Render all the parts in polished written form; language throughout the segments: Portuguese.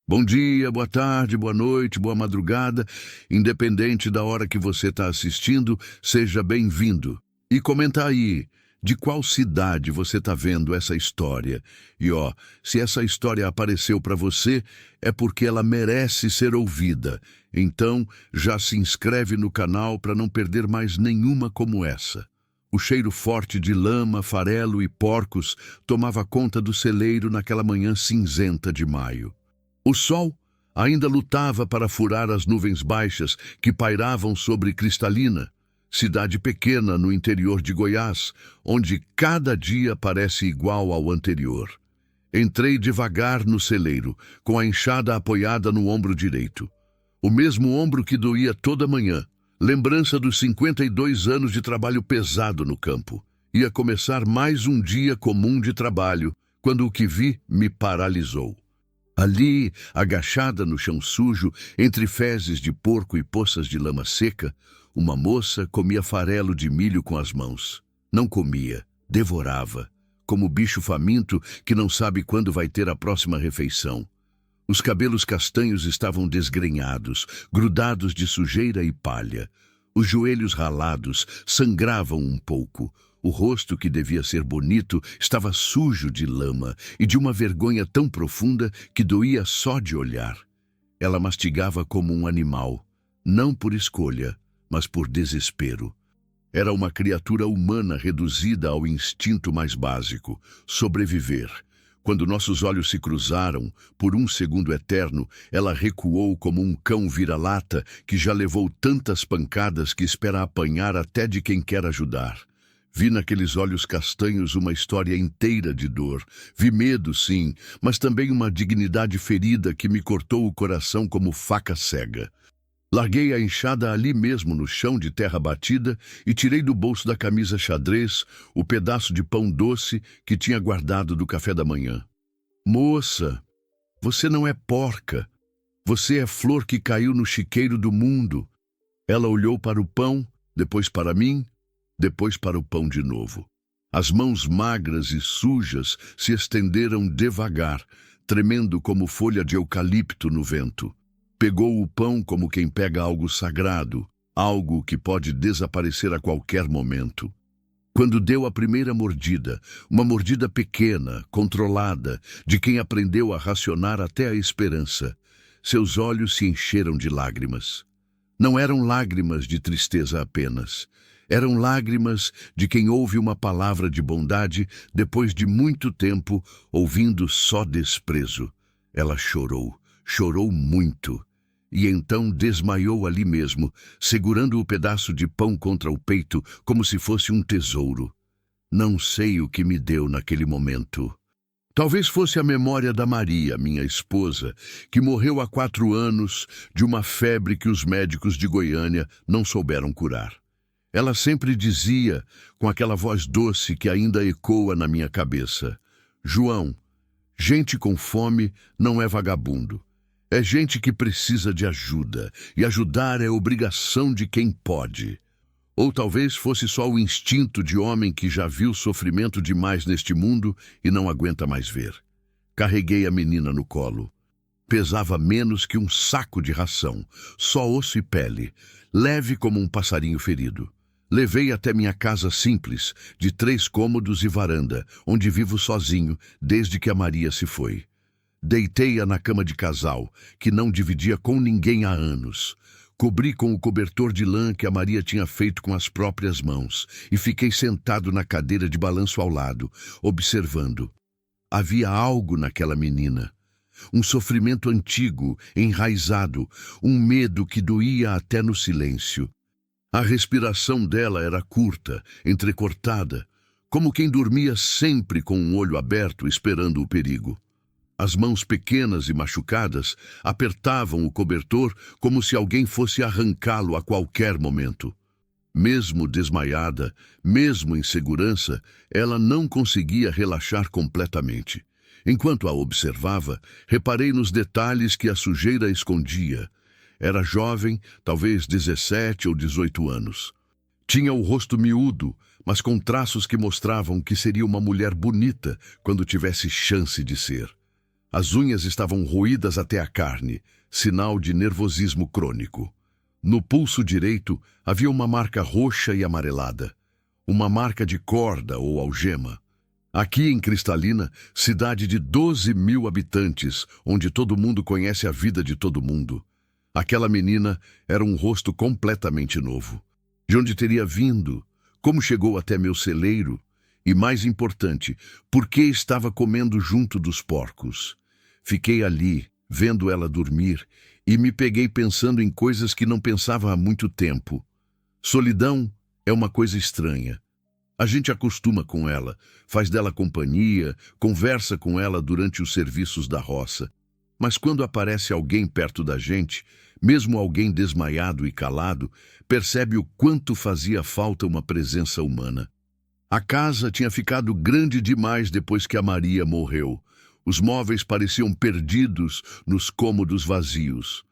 Bom dia, boa tarde, boa noite, boa madrugada. Independente da hora que você está assistindo, seja bem-vindo. E comenta aí, de qual cidade você está vendo essa história? E se essa história apareceu para você, é porque ela merece ser ouvida. Então, já se inscreve no canal para não perder mais nenhuma como essa. O cheiro forte de lama, farelo e porcos tomava conta do celeiro naquela manhã cinzenta de maio. O sol ainda lutava para furar as nuvens baixas que pairavam sobre Cristalina, cidade pequena no interior de Goiás, onde cada dia parece igual ao anterior. Entrei devagar no celeiro, com a enxada apoiada no ombro direito. O mesmo ombro que doía toda manhã, lembrança dos 52 anos de trabalho pesado no campo. Ia começar mais um dia comum de trabalho, quando o que vi me paralisou. Ali, agachada no chão sujo, entre fezes de porco e poças de lama seca, uma moça comia farelo de milho com as mãos. Não comia, devorava, como bicho faminto que não sabe quando vai ter a próxima refeição. Os cabelos castanhos estavam desgrenhados, grudados de sujeira e palha. Os joelhos ralados sangravam um pouco. O rosto, que devia ser bonito, estava sujo de lama e de uma vergonha tão profunda que doía só de olhar. Ela mastigava como um animal, não por escolha, mas por desespero. Era uma criatura humana reduzida ao instinto mais básico, sobreviver. Quando nossos olhos se cruzaram, por um segundo eterno, ela recuou como um cão vira-lata que já levou tantas pancadas que espera apanhar até de quem quer ajudar. Vi naqueles olhos castanhos uma história inteira de dor. Vi medo, sim, mas também uma dignidade ferida que me cortou o coração como faca cega. Larguei a enxada ali mesmo no chão de terra batida e tirei do bolso da camisa xadrez o pedaço de pão doce que tinha guardado do café da manhã. Moça, você não é porca. Você é flor que caiu no chiqueiro do mundo. Ela olhou para o pão, depois para mim, depois para o pão de novo. As mãos magras e sujas se estenderam devagar, tremendo como folha de eucalipto no vento. Pegou o pão como quem pega algo sagrado, algo que pode desaparecer a qualquer momento. Quando deu a primeira mordida, uma mordida pequena, controlada, de quem aprendeu a racionar até a esperança, seus olhos se encheram de lágrimas. Não eram lágrimas de tristeza apenas. Eram lágrimas de quem ouve uma palavra de bondade depois de muito tempo ouvindo só desprezo. Ela chorou, chorou muito. E então desmaiou ali mesmo, segurando o pedaço de pão contra o peito como se fosse um tesouro. Não sei o que me deu naquele momento. Talvez fosse a memória da Maria, minha esposa, que morreu há 4 anos de uma febre que os médicos de Goiânia não souberam curar. Ela sempre dizia, com aquela voz doce que ainda ecoa na minha cabeça: João, gente com fome não é vagabundo. É gente que precisa de ajuda, e ajudar é obrigação de quem pode. Ou talvez fosse só o instinto de homem que já viu sofrimento demais neste mundo e não aguenta mais ver. Carreguei a menina no colo. Pesava menos que um saco de ração, só osso e pele, leve como um passarinho ferido. Levei até minha casa simples, de 3 cômodos e varanda, onde vivo sozinho desde que a Maria se foi. Deitei-a na cama de casal, que não dividia com ninguém há anos. Cobri com o cobertor de lã que a Maria tinha feito com as próprias mãos e fiquei sentado na cadeira de balanço ao lado, observando. Havia algo naquela menina. Um sofrimento antigo, enraizado, um medo que doía até no silêncio. A respiração dela era curta, entrecortada, como quem dormia sempre com um olho aberto esperando o perigo. As mãos pequenas e machucadas apertavam o cobertor como se alguém fosse arrancá-lo a qualquer momento. Mesmo desmaiada, mesmo em segurança, ela não conseguia relaxar completamente. Enquanto a observava, reparei nos detalhes que a sujeira escondia. Era jovem, talvez 17 ou 18 anos. Tinha o rosto miúdo, mas com traços que mostravam que seria uma mulher bonita quando tivesse chance de ser. As unhas estavam roídas até a carne, sinal de nervosismo crônico. No pulso direito havia uma marca roxa e amarelada, uma marca de corda ou algema. Aqui em Cristalina, cidade de 12.000 habitantes, onde todo mundo conhece a vida de todo mundo, aquela menina era um rosto completamente novo. De onde teria vindo? Como chegou até meu celeiro? E mais importante, por que estava comendo junto dos porcos? Fiquei ali, vendo ela dormir, e me peguei pensando em coisas que não pensava há muito tempo. Solidão é uma coisa estranha. A gente acostuma com ela, faz dela companhia, conversa com ela durante os serviços da roça. Mas quando aparece alguém perto da gente, mesmo alguém desmaiado e calado, percebe o quanto fazia falta uma presença humana. A casa tinha ficado grande demais depois que a Maria morreu. Os móveis pareciam perdidos nos cômodos vazios.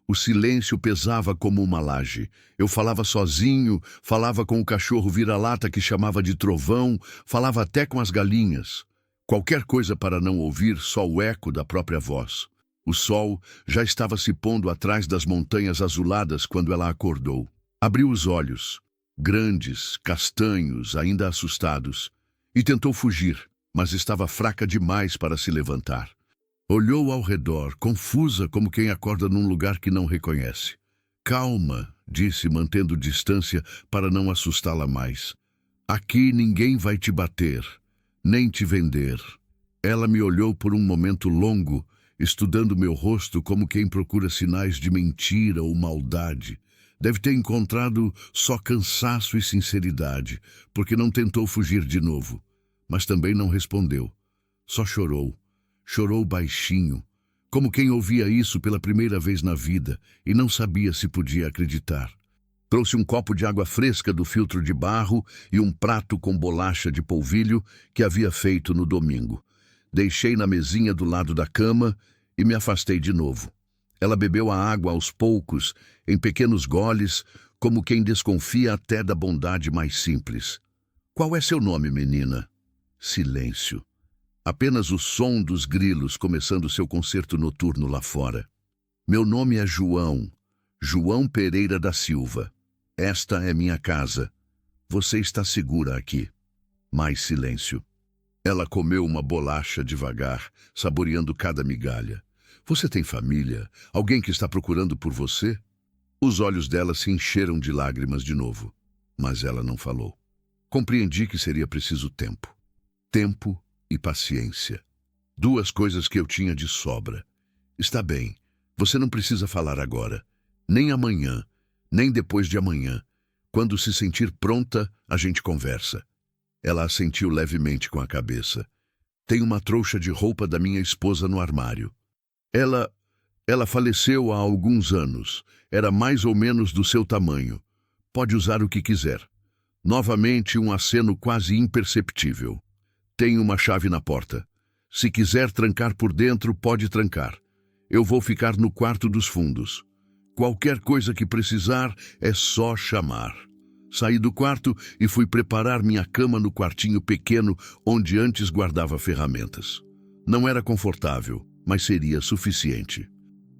O silêncio pesava como uma laje. Eu falava sozinho, falava com o cachorro vira-lata que chamava de trovão, falava até com as galinhas. Qualquer coisa para não ouvir só o eco da própria voz. O sol já estava se pondo atrás das montanhas azuladas quando ela acordou. Abriu os olhos, grandes, castanhos, ainda assustados, e tentou fugir, mas estava fraca demais para se levantar. Olhou ao redor, confusa como quem acorda num lugar que não reconhece. Calma, disse, mantendo distância para não assustá-la mais. Aqui ninguém vai te bater, nem te vender. Ela me olhou por um momento longo, estudando meu rosto como quem procura sinais de mentira ou maldade. Deve ter encontrado só cansaço e sinceridade, porque não tentou fugir de novo, mas também não respondeu. Só chorou. Chorou baixinho, como quem ouvia isso pela primeira vez na vida e não sabia se podia acreditar. Trouxe um copo de água fresca do filtro de barro e um prato com bolacha de polvilho que havia feito no domingo. Deixei na mesinha do lado da cama e me afastei de novo. Ela bebeu a água aos poucos, em pequenos goles, como quem desconfia até da bondade mais simples. Qual é seu nome, menina? Silêncio. Apenas o som dos grilos começando seu concerto noturno lá fora. Meu nome é João, João Pereira da Silva. Esta é minha casa. Você está segura aqui. Mais silêncio. Ela comeu uma bolacha devagar, saboreando cada migalha. Você tem família? Alguém que está procurando por você? Os olhos dela se encheram de lágrimas de novo, mas ela não falou. Compreendi que seria preciso tempo. Tempo e paciência. Duas coisas que eu tinha de sobra. Está bem, você não precisa falar agora. Nem amanhã, nem depois de amanhã. Quando se sentir pronta, a gente conversa. Ela assentiu levemente com a cabeça. Tem uma trouxa de roupa da minha esposa no armário. Ela faleceu há alguns anos. Era mais ou menos do seu tamanho. Pode usar o que quiser. Novamente um aceno quase imperceptível. Tem uma chave na porta. Se quiser trancar por dentro, pode trancar. Eu vou ficar no quarto dos fundos. Qualquer coisa que precisar, é só chamar. Saí do quarto e fui preparar minha cama no quartinho pequeno onde antes guardava ferramentas. Não era confortável, mas seria suficiente.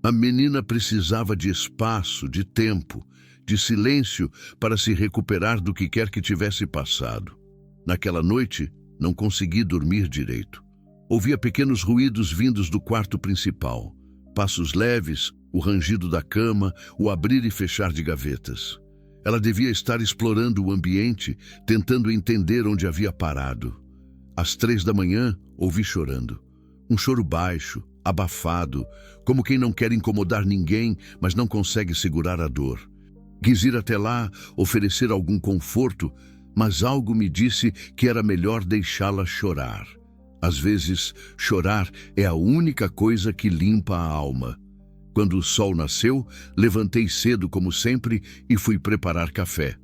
A menina precisava de espaço, de tempo, de silêncio para se recuperar do que quer que tivesse passado. Naquela noite, não consegui dormir direito. Ouvia pequenos ruídos vindos do quarto principal. Passos leves, o rangido da cama, o abrir e fechar de gavetas. Ela devia estar explorando o ambiente, tentando entender onde havia parado. Às 3 da manhã, ouvi chorando. Um choro baixo, abafado, como quem não quer incomodar ninguém, mas não consegue segurar a dor. Quis ir até lá, oferecer algum conforto, mas algo me disse que era melhor deixá-la chorar. Às vezes, chorar é a única coisa que limpa a alma. Quando o sol nasceu, levantei cedo como sempre e fui preparar café.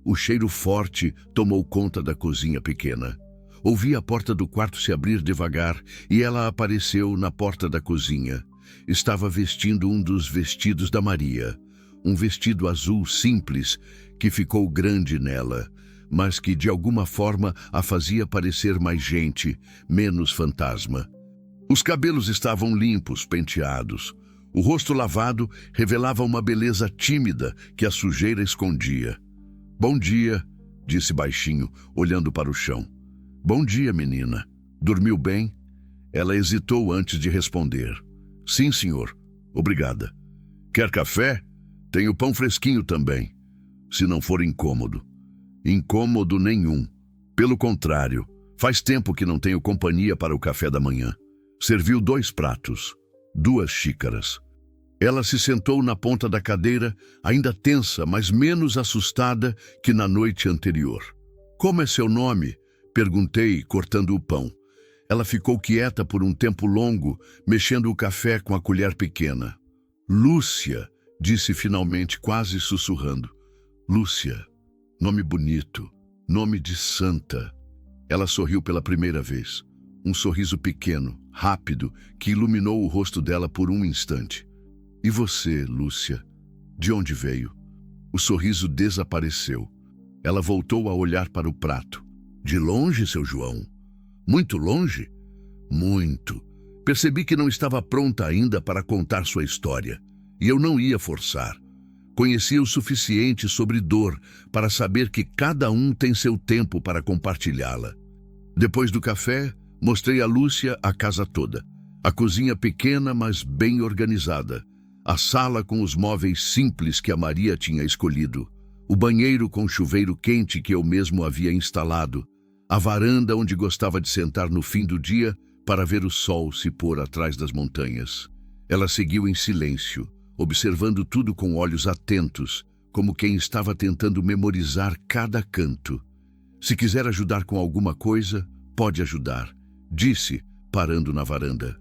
O cheiro forte tomou conta da cozinha pequena. Ouvi a porta do quarto se abrir devagar e ela apareceu na porta da cozinha. Estava vestindo um dos vestidos da Maria. Um vestido azul simples que ficou grande nela, mas que de alguma forma a fazia parecer mais gente, menos fantasma. Os cabelos estavam limpos, penteados. O rosto lavado revelava uma beleza tímida que a sujeira escondia. "Bom dia", disse baixinho, olhando para o chão. "Bom dia, menina. Dormiu bem?" Ela hesitou antes de responder. "Sim, senhor. Obrigada." "Quer café? Tenho pão fresquinho também." "Se não for incômodo." "Incômodo nenhum. Pelo contrário, faz tempo que não tenho companhia para o café da manhã." Serviu 2 pratos, 2 xícaras. Ela se sentou na ponta da cadeira, ainda tensa, mas menos assustada que na noite anterior. "Como é seu nome?" perguntei, cortando o pão. Ela ficou quieta por um tempo longo, mexendo o café com a colher pequena. "Lúcia", disse finalmente, quase sussurrando. "Lúcia. Nome bonito. Nome de santa." Ela sorriu pela primeira vez. Um sorriso pequeno, rápido, que iluminou o rosto dela por um instante. "E você, Lúcia? De onde veio?" O sorriso desapareceu. Ela voltou a olhar para o prato. "De longe, seu João?" "Muito longe?" "Muito." Percebi que não estava pronta ainda para contar sua história. E eu não ia forçar. Conhecia o suficiente sobre dor para saber que cada um tem seu tempo para compartilhá-la. Depois do café, mostrei a Lúcia a casa toda. A cozinha pequena, mas bem organizada. A sala com os móveis simples que a Maria tinha escolhido. O banheiro com chuveiro quente que eu mesmo havia instalado. A varanda onde gostava de sentar no fim do dia para ver o sol se pôr atrás das montanhas. Ela seguiu em silêncio, observando tudo com olhos atentos, como quem estava tentando memorizar cada canto. "Se quiser ajudar com alguma coisa, pode ajudar", disse, parando na varanda.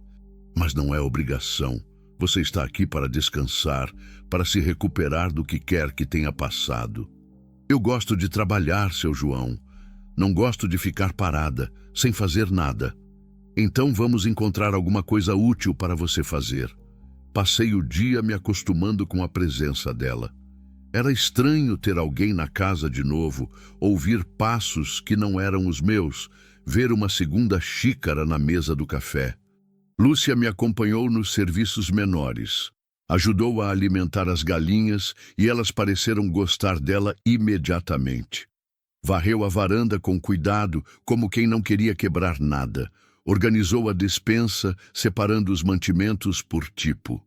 "Mas não é obrigação. Você está aqui para descansar, para se recuperar do que quer que tenha passado." "Eu gosto de trabalhar, seu João. Não gosto de ficar parada, sem fazer nada." "Então vamos encontrar alguma coisa útil para você fazer." Passei o dia me acostumando com a presença dela. Era estranho ter alguém na casa de novo, ouvir passos que não eram os meus, ver uma segunda xícara na mesa do café. Lúcia me acompanhou nos serviços menores. Ajudou a alimentar as galinhas e elas pareceram gostar dela imediatamente. Varreu a varanda com cuidado, como quem não queria quebrar nada. Organizou a despensa, separando os mantimentos por tipo.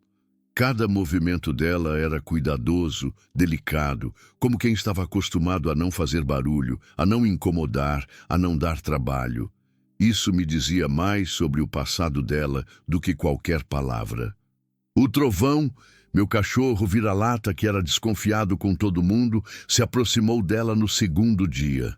Cada movimento dela era cuidadoso, delicado, como quem estava acostumado a não fazer barulho, a não incomodar, a não dar trabalho. Isso me dizia mais sobre o passado dela do que qualquer palavra. O Trovão, meu cachorro vira-lata que era desconfiado com todo mundo, se aproximou dela no segundo dia.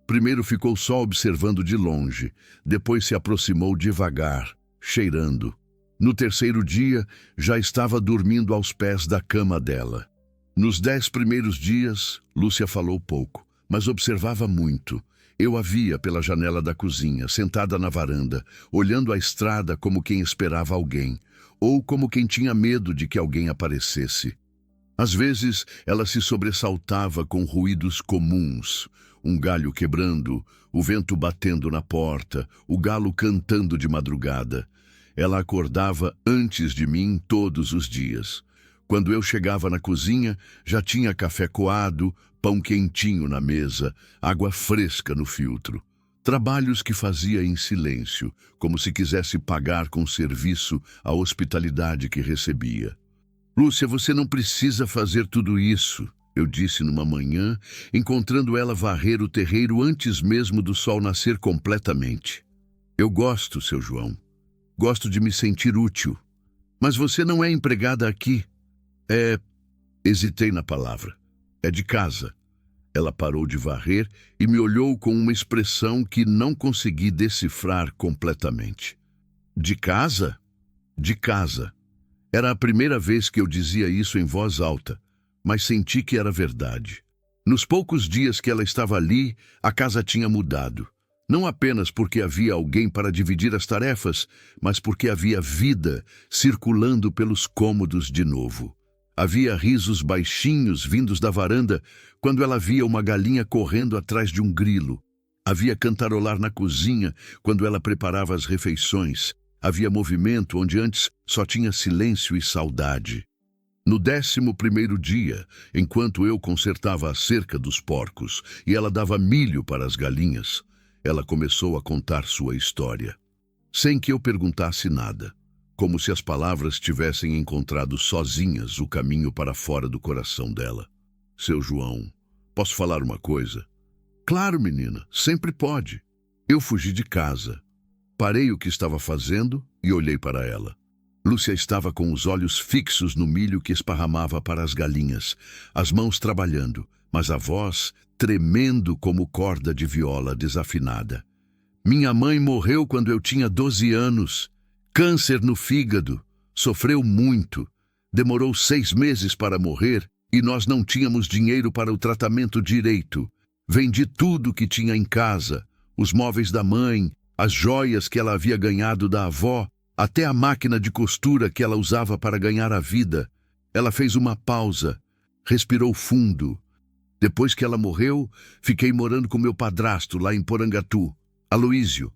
Primeiro ficou só observando de longe, depois se aproximou devagar, cheirando. No terceiro dia, já estava dormindo aos pés da cama dela. Nos 10 primeiros dias, Lúcia falou pouco, mas observava muito. Eu a via pela janela da cozinha, sentada na varanda, olhando a estrada como quem esperava alguém, ou como quem tinha medo de que alguém aparecesse. Às vezes, ela se sobressaltava com ruídos comuns, um galho quebrando, o vento batendo na porta, o galo cantando de madrugada. Ela acordava antes de mim todos os dias. Quando eu chegava na cozinha, já tinha café coado, pão quentinho na mesa, água fresca no filtro. Trabalhos que fazia em silêncio, como se quisesse pagar com serviço a hospitalidade que recebia. "Lúcia, você não precisa fazer tudo isso", eu disse numa manhã, encontrando ela varrer o terreiro antes mesmo do sol nascer completamente. "Eu gosto, seu João. Gosto de me sentir útil. Mas você não é empregada aqui." Hesitei na palavra. "É de casa." Ela parou de varrer e me olhou com uma expressão que não consegui decifrar completamente. "De casa?" "De casa." Era a primeira vez que eu dizia isso em voz alta, mas senti que era verdade. Nos poucos dias que ela estava ali, a casa tinha mudado. Não apenas porque havia alguém para dividir as tarefas, mas porque havia vida circulando pelos cômodos de novo. Havia risos baixinhos vindos da varanda quando ela via uma galinha correndo atrás de um grilo. Havia cantarolar na cozinha quando ela preparava as refeições. Havia movimento onde antes só tinha silêncio e saudade. No 11º dia, enquanto eu consertava a cerca dos porcos e ela dava milho para as galinhas, ela começou a contar sua história. Sem que eu perguntasse nada, como se as palavras tivessem encontrado sozinhas o caminho para fora do coração dela. Seu João, posso falar uma coisa? Claro, menina, sempre pode. Eu fugi de casa. Parei o que estava fazendo e olhei para ela. Lúcia estava com os olhos fixos no milho que esparramava para as galinhas, as mãos trabalhando, mas a voz tremendo como corda de viola desafinada. Minha mãe morreu quando eu tinha 12 anos. Câncer no fígado. Sofreu muito. Demorou 6 meses para morrer e nós não tínhamos dinheiro para o tratamento direito. Vendi tudo que tinha em casa, os móveis da mãe, as joias que ela havia ganhado da avó, até a máquina de costura que ela usava para ganhar a vida. Ela fez uma pausa, respirou fundo. Depois que ela morreu, fiquei morando com meu padrasto lá em Porangatu, Aloísio.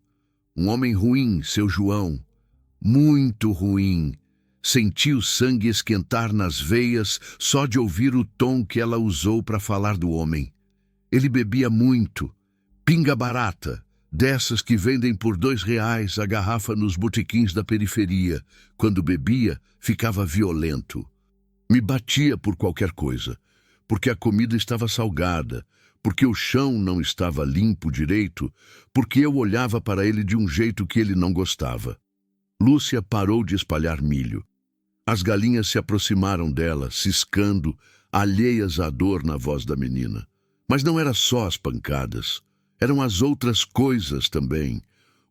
Um homem ruim, seu João. Muito ruim. Senti o sangue esquentar nas veias só de ouvir o tom que ela usou para falar do homem. Ele bebia muito. Pinga barata. Dessas que vendem por R$ 2 a garrafa nos botequins da periferia. Quando bebia, ficava violento. Me batia por qualquer coisa, porque a comida estava salgada, porque o chão não estava limpo direito, porque eu olhava para ele de um jeito que ele não gostava. Lúcia parou de espalhar milho. As galinhas se aproximaram dela, ciscando, alheias à dor na voz da menina. Mas não era só as pancadas. Eram as outras coisas também.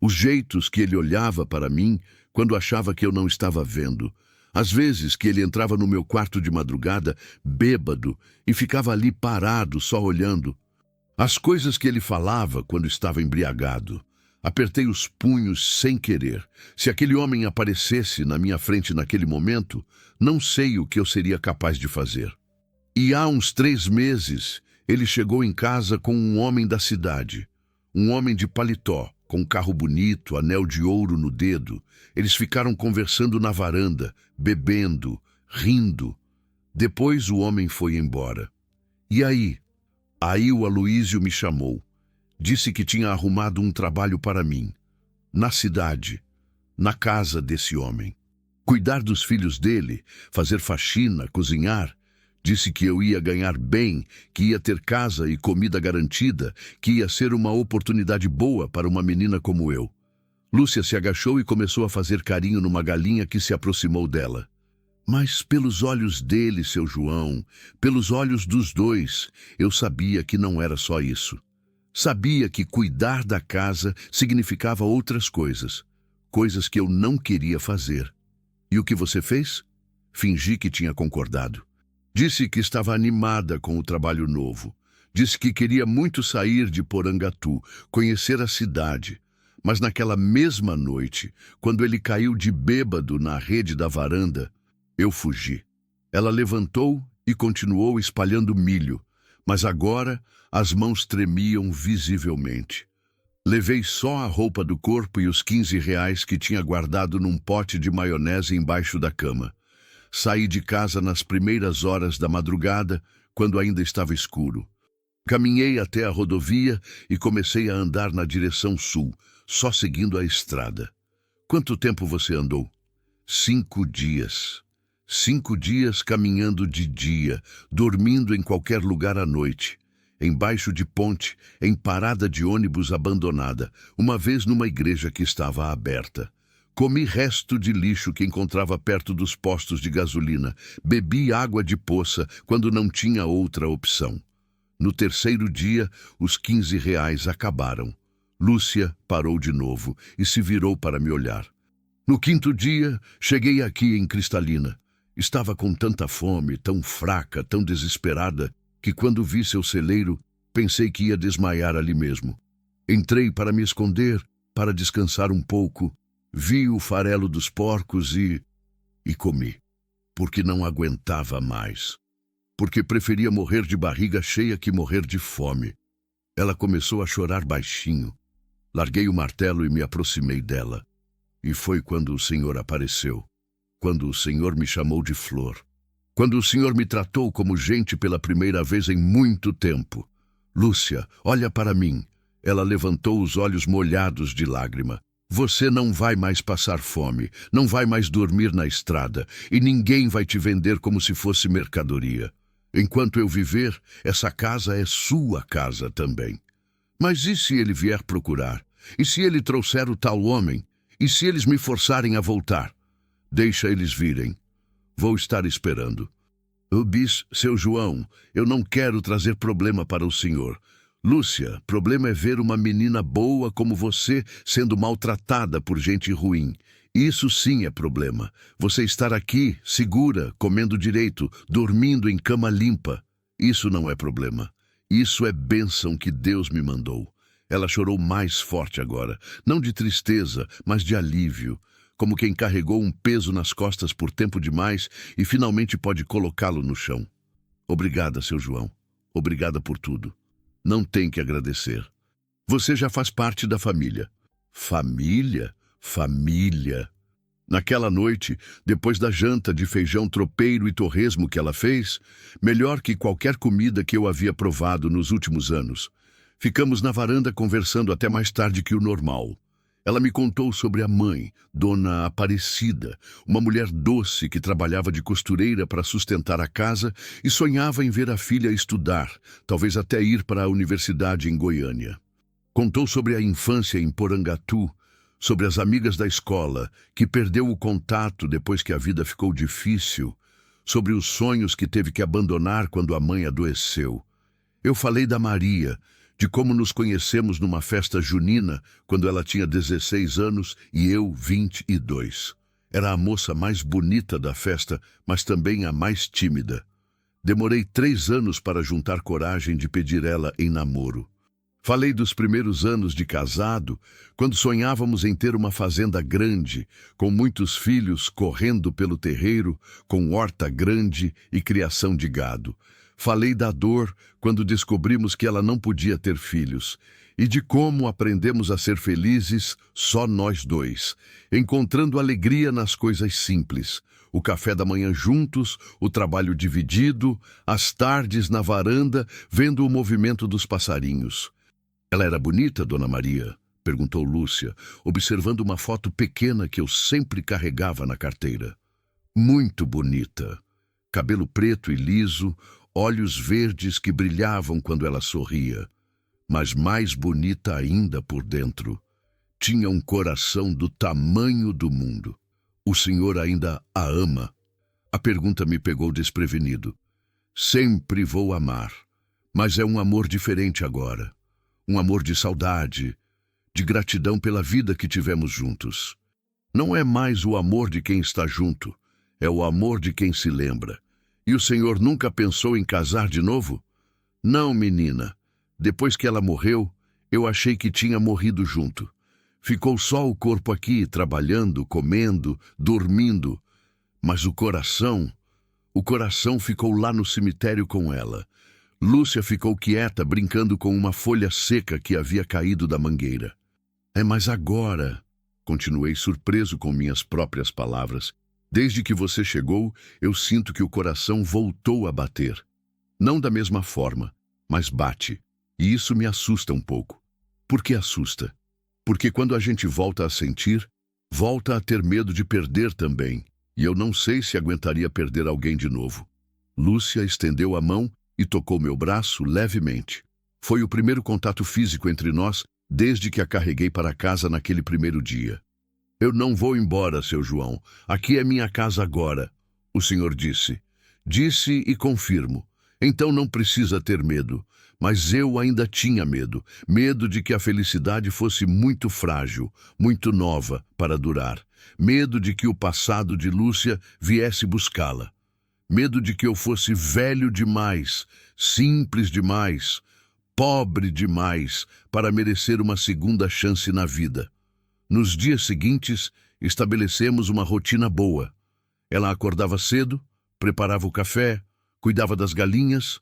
Os jeitos que ele olhava para mim quando achava que eu não estava vendo. Às vezes que ele entrava no meu quarto de madrugada, bêbado, e ficava ali parado, só olhando. As coisas que ele falava quando estava embriagado. Apertei os punhos sem querer. Se aquele homem aparecesse na minha frente naquele momento, não sei o que eu seria capaz de fazer. E há uns 3 meses, ele chegou em casa com um homem da cidade. Um homem de paletó, com um carro bonito, anel de ouro no dedo. Eles ficaram conversando na varanda, bebendo, rindo. Depois o homem foi embora. E aí? Aí o Aloísio me chamou. Disse que tinha arrumado um trabalho para mim. Na cidade, na casa desse homem. Cuidar dos filhos dele, fazer faxina, cozinhar. Disse que eu ia ganhar bem, que ia ter casa e comida garantida, que ia ser uma oportunidade boa para uma menina como eu. Lúcia se agachou e começou a fazer carinho numa galinha que se aproximou dela. Mas pelos olhos dele, seu João, pelos olhos dos dois, eu sabia que não era só isso. Sabia que cuidar da casa significava outras coisas, coisas que eu não queria fazer. E o que você fez? Fingi que tinha concordado. Disse que estava animada com o trabalho novo. Disse que queria muito sair de Porangatu, conhecer a cidade. Mas naquela mesma noite, quando ele caiu de bêbado na rede da varanda, eu fugi. Ela levantou e continuou espalhando milho, mas agora as mãos tremiam visivelmente. Levei só a roupa do corpo e os R$ 15 que tinha guardado num pote de maionese embaixo da cama. Saí de casa nas primeiras horas da madrugada, quando ainda estava escuro. Caminhei até a rodovia e comecei a andar na direção sul, só seguindo a estrada. Quanto tempo você andou? 5 dias. 5 dias caminhando de dia, dormindo em qualquer lugar à noite. Embaixo de ponte, em parada de ônibus abandonada, uma vez numa igreja que estava aberta. Comi resto de lixo que encontrava perto dos postos de gasolina. Bebi água de poça quando não tinha outra opção. No 3º dia, os R$ 15 acabaram. Lúcia parou de novo e se virou para me olhar. No 5º dia, cheguei aqui em Cristalina. Estava com tanta fome, tão fraca, tão desesperada, que quando vi seu celeiro, pensei que ia desmaiar ali mesmo. Entrei para me esconder, para descansar um pouco. Vi o farelo dos porcos e comi, porque não aguentava mais. Porque preferia morrer de barriga cheia que morrer de fome. Ela começou a chorar baixinho. Larguei o martelo e me aproximei dela. E foi quando o Senhor apareceu, quando o Senhor me chamou de flor, quando o Senhor me tratou como gente pela primeira vez em muito tempo. Lúcia, olha para mim. Ela levantou os olhos molhados de lágrima. Você não vai mais passar fome, não vai mais dormir na estrada, e ninguém vai te vender como se fosse mercadoria. Enquanto eu viver, essa casa é sua casa também. Mas e se ele vier procurar? E se ele trouxer o tal homem? E se eles me forçarem a voltar? Deixa eles virem. Vou estar esperando. Bis, seu João, eu não quero trazer problema para o senhor. Lúcia, problema é ver uma menina boa como você sendo maltratada por gente ruim. Isso sim é problema. Você estar aqui, segura, comendo direito, dormindo em cama limpa. Isso não é problema. Isso é bênção que Deus me mandou. Ela chorou mais forte agora, não de tristeza, mas de alívio, como quem carregou um peso nas costas por tempo demais e finalmente pode colocá-lo no chão. Obrigada, seu João. Obrigada por tudo. Não tem que agradecer. Você já faz parte da família. Família? Família. Naquela noite, depois da janta de feijão tropeiro e torresmo que ela fez, melhor que qualquer comida que eu havia provado nos últimos anos, ficamos na varanda conversando até mais tarde que o normal. Ela me contou sobre a mãe, Dona Aparecida, uma mulher doce que trabalhava de costureira para sustentar a casa e sonhava em ver a filha estudar, talvez até ir para a universidade em Goiânia. Contou sobre a infância em Porangatu, sobre as amigas da escola, que perdeu o contato depois que a vida ficou difícil, sobre os sonhos que teve que abandonar quando a mãe adoeceu. Eu falei da Maria, de como nos conhecemos numa festa junina, quando ela tinha 16 anos e eu 22. Era a moça mais bonita da festa, mas também a mais tímida. Demorei 3 anos para juntar coragem de pedir ela em namoro. Falei dos primeiros anos de casado, quando sonhávamos em ter uma fazenda grande, com muitos filhos correndo pelo terreiro, com horta grande e criação de gado. Falei da dor quando descobrimos que ela não podia ter filhos e de como aprendemos a ser felizes só nós dois, encontrando alegria nas coisas simples. O café da manhã juntos, o trabalho dividido, as tardes na varanda, vendo o movimento dos passarinhos. Ela era bonita, Dona Maria? Perguntou Lúcia, observando uma foto pequena que eu sempre carregava na carteira. Muito bonita. Cabelo preto e liso, olhos verdes que brilhavam quando ela sorria, mas mais bonita ainda por dentro. Tinha um coração do tamanho do mundo. O senhor ainda a ama? A pergunta me pegou desprevenido. Sempre vou amar, mas é um amor diferente agora. Um amor de saudade, de gratidão pela vida que tivemos juntos. Não é mais o amor de quem está junto, é o amor de quem se lembra. E o senhor nunca pensou em casar de novo? Não, menina. Depois que ela morreu, eu achei que tinha morrido junto. Ficou só o corpo aqui, trabalhando, comendo, dormindo. Mas o coração ficou lá no cemitério com ela. Lúcia ficou quieta, brincando com uma folha seca que havia caído da mangueira. Mas agora, continuei surpreso com minhas próprias palavras, desde que você chegou, eu sinto que o coração voltou a bater. Não da mesma forma, mas bate. E isso me assusta um pouco. Por que assusta? Porque quando a gente volta a sentir, volta a ter medo de perder também. E eu não sei se aguentaria perder alguém de novo. Lúcia estendeu a mão e tocou meu braço levemente. Foi o primeiro contato físico entre nós desde que a carreguei para casa naquele primeiro dia. Eu não vou embora, seu João. Aqui é minha casa agora, o senhor disse. Disse e confirmo. Então não precisa ter medo. Mas eu ainda tinha medo. Medo de que a felicidade fosse muito frágil, muito nova para durar. Medo de que o passado de Lúcia viesse buscá-la. Medo de que eu fosse velho demais, simples demais, pobre demais para merecer uma segunda chance na vida. Nos dias seguintes, estabelecemos uma rotina boa. Ela acordava cedo, preparava o café, cuidava das galinhas.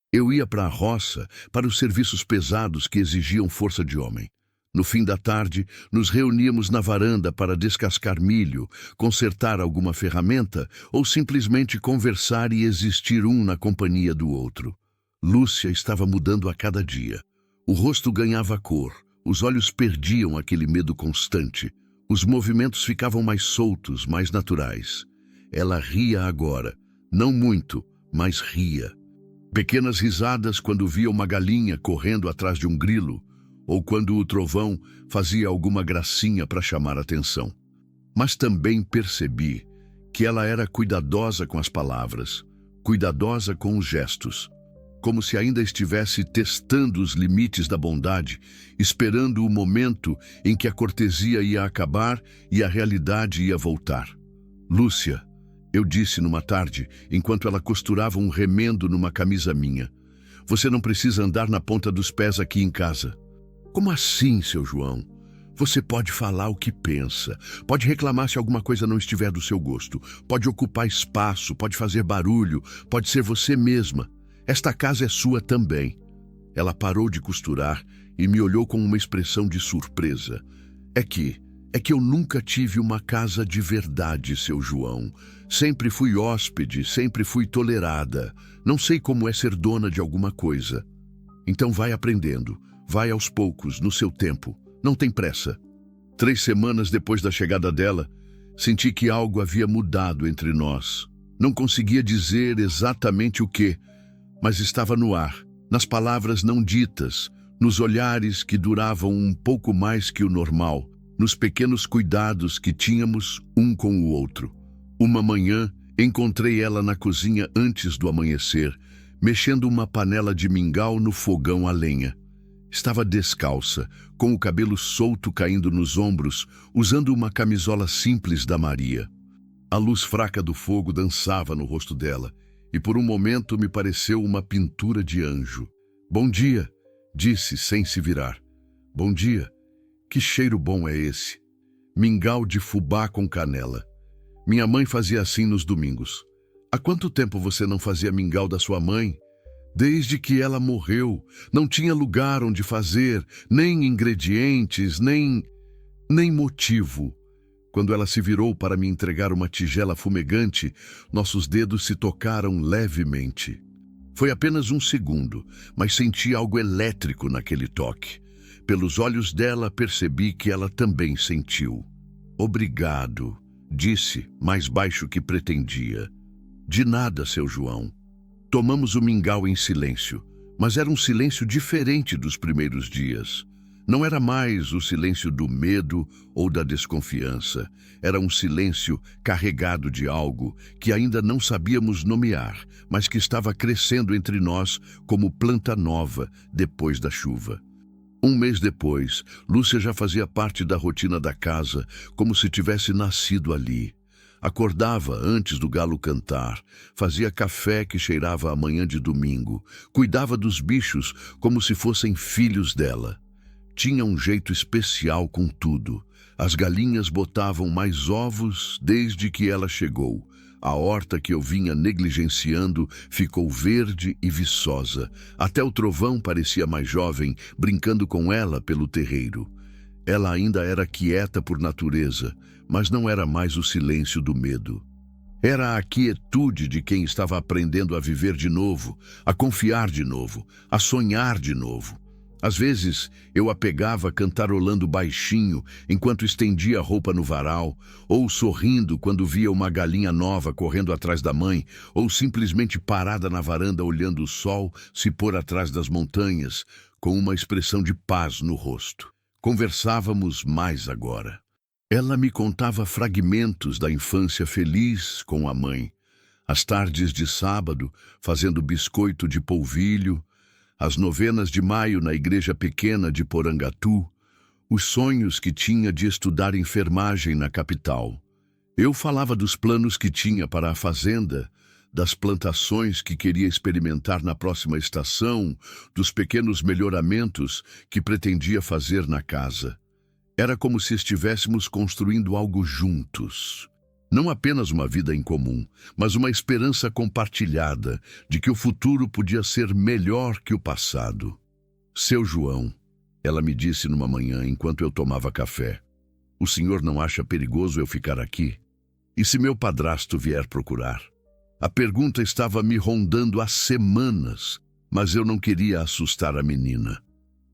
Eu ia para a roça, para os serviços pesados que exigiam força de homem. No fim da tarde, nos reuníamos na varanda para descascar milho, consertar alguma ferramenta ou simplesmente conversar e existir um na companhia do outro. Lúcia estava mudando a cada dia. O rosto ganhava cor, os olhos perdiam aquele medo constante. Os movimentos ficavam mais soltos, mais naturais. Ela ria agora, não muito, mas ria. Pequenas risadas quando via uma galinha correndo atrás de um grilo, ou quando o trovão fazia alguma gracinha para chamar atenção. Mas também percebi que ela era cuidadosa com as palavras, cuidadosa com os gestos, como se ainda estivesse testando os limites da bondade, esperando o momento em que a cortesia ia acabar e a realidade ia voltar. Lúcia, eu disse numa tarde, enquanto ela costurava um remendo numa camisa minha, você não precisa andar na ponta dos pés aqui em casa. Como assim, seu João? Você pode falar o que pensa, pode reclamar se alguma coisa não estiver do seu gosto, pode ocupar espaço, pode fazer barulho, pode ser você mesma. Esta casa é sua também. Ela parou de costurar e me olhou com uma expressão de surpresa. É que eu nunca tive uma casa de verdade, seu João. Sempre fui hóspede, sempre fui tolerada. Não sei como é ser dona de alguma coisa. Então vai aprendendo. Vai aos poucos, no seu tempo. Não tem pressa. 3 semanas depois da chegada dela, senti que algo havia mudado entre nós. Não conseguia dizer exatamente o que, mas estava no ar, nas palavras não ditas, nos olhares que duravam um pouco mais que o normal, nos pequenos cuidados que tínhamos um com o outro. Uma manhã, encontrei ela na cozinha antes do amanhecer, mexendo uma panela de mingau no fogão a lenha. Estava descalça, com o cabelo solto caindo nos ombros, usando uma camisola simples da Maria. A luz fraca do fogo dançava no rosto dela, e por um momento me pareceu uma pintura de anjo. Bom dia, disse sem se virar. Bom dia. Que cheiro bom é esse? Mingau de fubá com canela. Minha mãe fazia assim nos domingos. Há quanto tempo você não fazia mingau da sua mãe? Desde que ela morreu, não tinha lugar onde fazer, nem ingredientes, nem motivo. Quando ela se virou para me entregar uma tigela fumegante, nossos dedos se tocaram levemente. Foi apenas um segundo, mas senti algo elétrico naquele toque. Pelos olhos dela, percebi que ela também sentiu. Obrigado, disse, mais baixo que pretendia. De nada, seu João. Tomamos o mingau em silêncio, mas era um silêncio diferente dos primeiros dias. Não era mais o silêncio do medo ou da desconfiança. Era um silêncio carregado de algo que ainda não sabíamos nomear, mas que estava crescendo entre nós como planta nova depois da chuva. 1 mês depois, Lúcia já fazia parte da rotina da casa, como se tivesse nascido ali. Acordava antes do galo cantar, fazia café que cheirava a manhã de domingo, cuidava dos bichos como se fossem filhos dela. Tinha um jeito especial com tudo. As galinhas botavam mais ovos desde que ela chegou. A horta que eu vinha negligenciando ficou verde e viçosa. Até o trovão parecia mais jovem, brincando com ela pelo terreiro. Ela ainda era quieta por natureza, mas não era mais o silêncio do medo. Era a quietude de quem estava aprendendo a viver de novo, a confiar de novo, a sonhar de novo. Às vezes, eu a pegava cantarolando baixinho enquanto estendia a roupa no varal, ou sorrindo quando via uma galinha nova correndo atrás da mãe, ou simplesmente parada na varanda olhando o sol se pôr atrás das montanhas, com uma expressão de paz no rosto. Conversávamos mais agora. Ela me contava fragmentos da infância feliz com a mãe. As tardes de sábado, fazendo biscoito de polvilho, as novenas de maio na igreja pequena de Porangatu, os sonhos que tinha de estudar enfermagem na capital. Eu falava dos planos que tinha para a fazenda, das plantações que queria experimentar na próxima estação, dos pequenos melhoramentos que pretendia fazer na casa. Era como se estivéssemos construindo algo juntos. Não apenas uma vida em comum, mas uma esperança compartilhada de que o futuro podia ser melhor que o passado. Seu João, Ela me disse numa manhã, enquanto eu tomava café: "O senhor não acha perigoso eu ficar aqui? E se meu padrasto vier procurar?" A pergunta estava me rondando há semanas, mas eu não queria assustar a menina.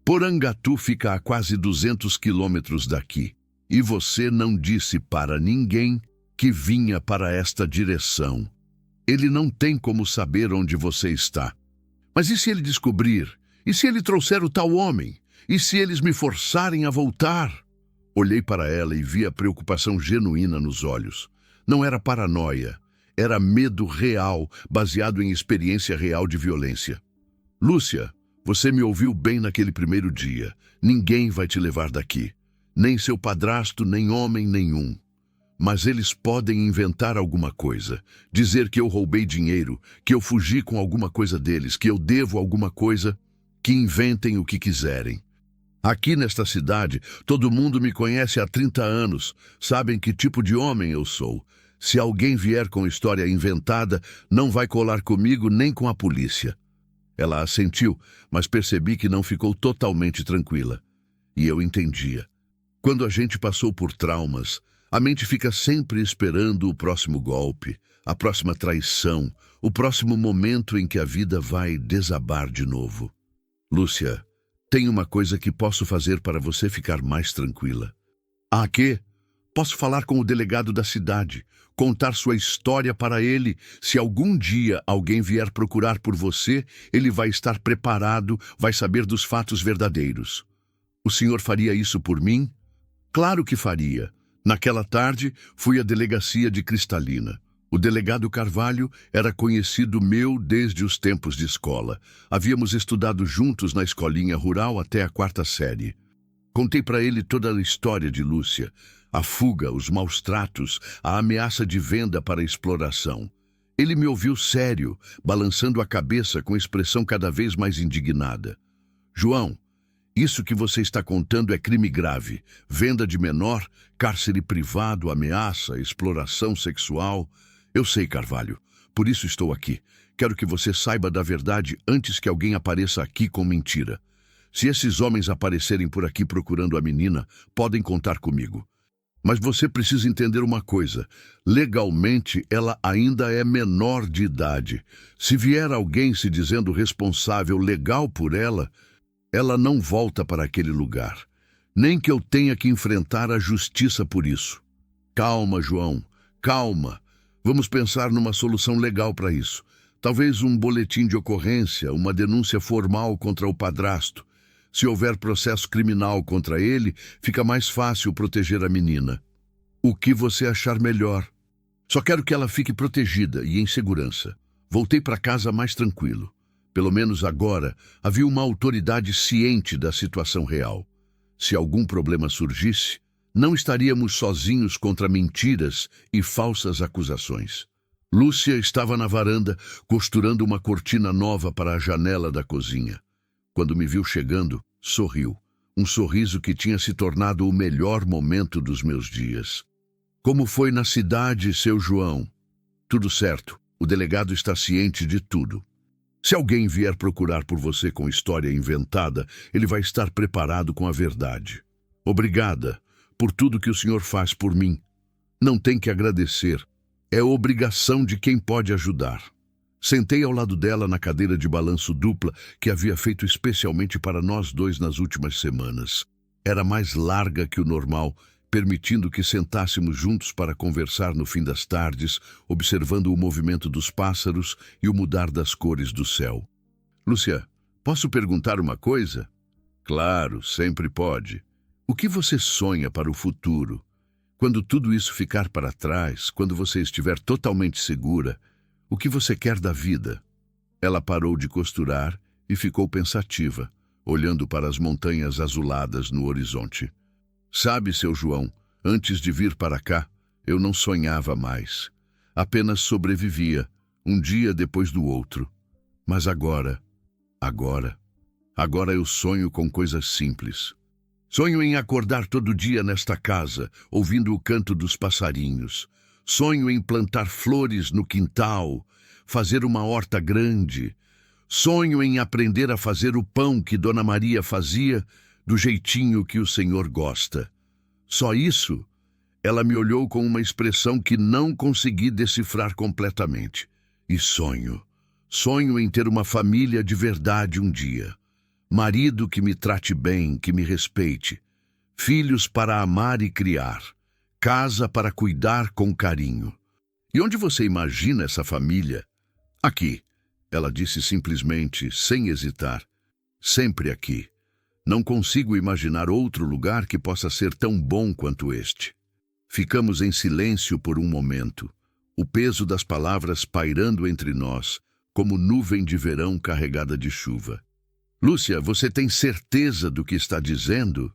Porangatu fica a quase 200 quilômetros daqui, e você não disse para ninguém que vinha para esta direção. Ele não tem como saber onde você está. Mas e se ele descobrir? E se ele trouxer o tal homem? E se eles me forçarem a voltar? Olhei para ela e vi a preocupação genuína nos olhos. Não era paranoia, era medo real, baseado em experiência real de violência. "Lúcia, você me ouviu bem naquele primeiro dia. Ninguém vai te levar daqui. Nem seu padrasto, nem homem nenhum. Mas eles podem inventar alguma coisa. Dizer que eu roubei dinheiro, que eu fugi com alguma coisa deles, que eu devo alguma coisa. Que inventem o que quiserem. Aqui nesta cidade, todo mundo me conhece há 30 anos. Sabem que tipo de homem eu sou. Se alguém vier com história inventada, não vai colar comigo nem com a polícia." Ela assentiu, mas percebi que não ficou totalmente tranquila. E eu entendia. Quando a gente passou por traumas, a mente fica sempre esperando o próximo golpe, a próxima traição, o próximo momento em que a vida vai desabar de novo. "Lúcia, tem uma coisa que posso fazer para você ficar mais tranquila." "Ah, quê?" "Posso falar com o delegado da cidade, contar sua história para ele. Se algum dia alguém vier procurar por você, ele vai estar preparado, vai saber dos fatos verdadeiros." "O senhor faria isso por mim?" "Claro que faria." Naquela tarde, fui à delegacia de Cristalina. O delegado Carvalho era conhecido meu desde os tempos de escola. Havíamos estudado juntos na escolinha rural até a 4ª série. Contei para ele toda a história de Lúcia, a fuga, os maus tratos, a ameaça de venda para exploração. Ele me ouviu sério, balançando a cabeça com expressão cada vez mais indignada. "João, isso que você está contando é crime grave. Venda de menor, cárcere privado, ameaça, exploração sexual." "Eu sei, Carvalho. Por isso estou aqui. Quero que você saiba da verdade antes que alguém apareça aqui com mentira. Se esses homens aparecerem por aqui procurando a menina, podem contar comigo. Mas você precisa entender uma coisa. Legalmente, ela ainda é menor de idade. Se vier alguém se dizendo responsável legal por ela não volta para aquele lugar. Nem que eu tenha que enfrentar a justiça por isso." "Calma, João. Calma. Vamos pensar numa solução legal para isso. Talvez um boletim de ocorrência, uma denúncia formal contra o padrasto. Se houver processo criminal contra ele, fica mais fácil proteger a menina." "O que você achar melhor. Só quero que ela fique protegida e em segurança." Voltei para casa mais tranquilo. Pelo menos agora, havia uma autoridade ciente da situação real. Se algum problema surgisse, não estaríamos sozinhos contra mentiras e falsas acusações. Lúcia estava na varanda, costurando uma cortina nova para a janela da cozinha. Quando me viu chegando, sorriu. Um sorriso que tinha se tornado o melhor momento dos meus dias. "Como foi na cidade, seu João?" "Tudo certo. O delegado está ciente de tudo. Se alguém vier procurar por você com história inventada, ele vai estar preparado com a verdade." "Obrigada por tudo que o senhor faz por mim." "Não tem que agradecer. É obrigação de quem pode ajudar." Sentei ao lado dela na cadeira de balanço dupla que havia feito especialmente para nós dois nas últimas semanas. Era mais larga que o normal, permitindo que sentássemos juntos para conversar no fim das tardes, observando o movimento dos pássaros e o mudar das cores do céu. "Lúcia, posso perguntar uma coisa?" "Claro, sempre pode." "O que você sonha para o futuro? Quando tudo isso ficar para trás, quando você estiver totalmente segura, o que você quer da vida?" Ela parou de costurar e ficou pensativa, olhando para as montanhas azuladas no horizonte. "Sabe, seu João, antes de vir para cá, eu não sonhava mais. Apenas sobrevivia, um dia depois do outro. Mas agora eu sonho com coisas simples. Sonho em acordar todo dia nesta casa, ouvindo o canto dos passarinhos. Sonho em plantar flores no quintal, fazer uma horta grande. Sonho em aprender a fazer o pão que Dona Maria fazia, do jeitinho que o Senhor gosta. Só isso? Ela me olhou com uma expressão que não consegui decifrar completamente. E sonho. Sonho em ter uma família de verdade um dia. Marido que me trate bem, que me respeite. Filhos para amar e criar. Casa para cuidar com carinho. E onde você imagina essa família? Aqui, ela disse simplesmente, sem hesitar. Sempre aqui. Não consigo imaginar outro lugar que possa ser tão bom quanto este. Ficamos em silêncio por um momento, o peso das palavras pairando entre nós, como nuvem de verão carregada de chuva. Lúcia, você tem certeza do que está dizendo?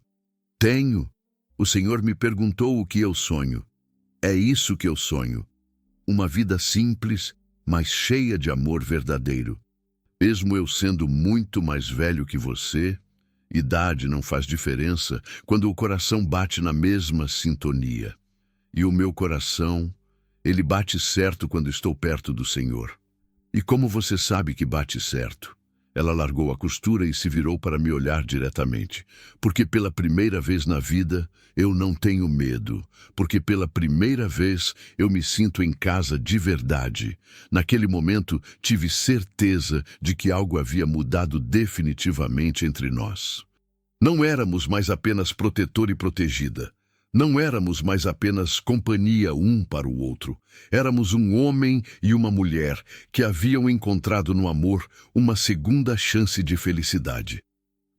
Tenho. O Senhor me perguntou o que eu sonho. É isso que eu sonho. Uma vida simples, mas cheia de amor verdadeiro. Mesmo eu sendo muito mais velho que você, idade não faz diferença quando o coração bate na mesma sintonia. E o meu coração, ele bate certo quando estou perto do Senhor. E como você sabe que bate certo? Ela largou a costura e se virou para me olhar diretamente. Porque pela primeira vez na vida, eu não tenho medo. Porque pela primeira vez, eu me sinto em casa de verdade. Naquele momento, tive certeza de que algo havia mudado definitivamente entre nós. Não éramos mais apenas protetor e protegida. Não éramos mais apenas companhia um para o outro. Éramos um homem e uma mulher que haviam encontrado no amor uma segunda chance de felicidade.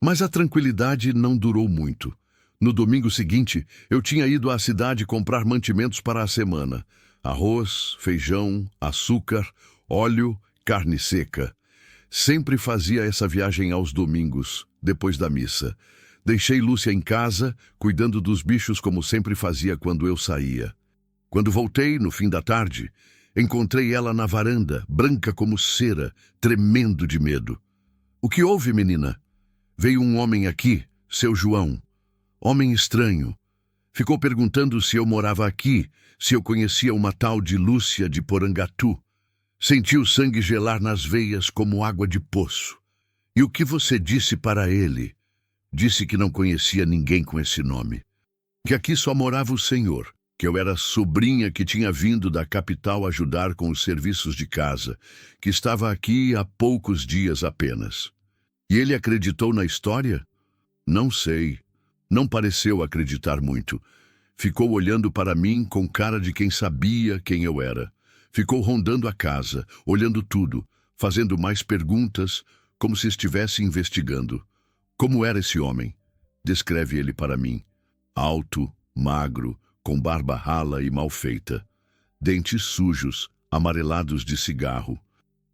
Mas a tranquilidade não durou muito. No domingo seguinte, eu tinha ido à cidade comprar mantimentos para a semana. Arroz, feijão, açúcar, óleo, carne seca. Sempre fazia essa viagem aos domingos, depois da missa. Deixei Lúcia em casa, cuidando dos bichos como sempre fazia quando eu saía. Quando voltei, no fim da tarde, encontrei ela na varanda, branca como cera, tremendo de medo. O que houve, menina? Veio um homem aqui, seu João. Homem estranho. Ficou perguntando se eu morava aqui, se eu conhecia uma tal de Lúcia de Porangatu. Senti o sangue gelar nas veias como água de poço. E o que você disse para ele? Disse que não conhecia ninguém com esse nome. Que aqui só morava o Senhor. Que eu era sobrinha que tinha vindo da capital ajudar com os serviços de casa. Que estava aqui há poucos dias apenas. E ele acreditou na história? Não sei. Não pareceu acreditar muito. Ficou olhando para mim com cara de quem sabia quem eu era. Ficou rondando a casa, olhando tudo, fazendo mais perguntas, como se estivesse investigando. Como era esse homem? Descreve ele para mim. Alto, magro, com barba rala e mal feita. Dentes sujos, amarelados de cigarro.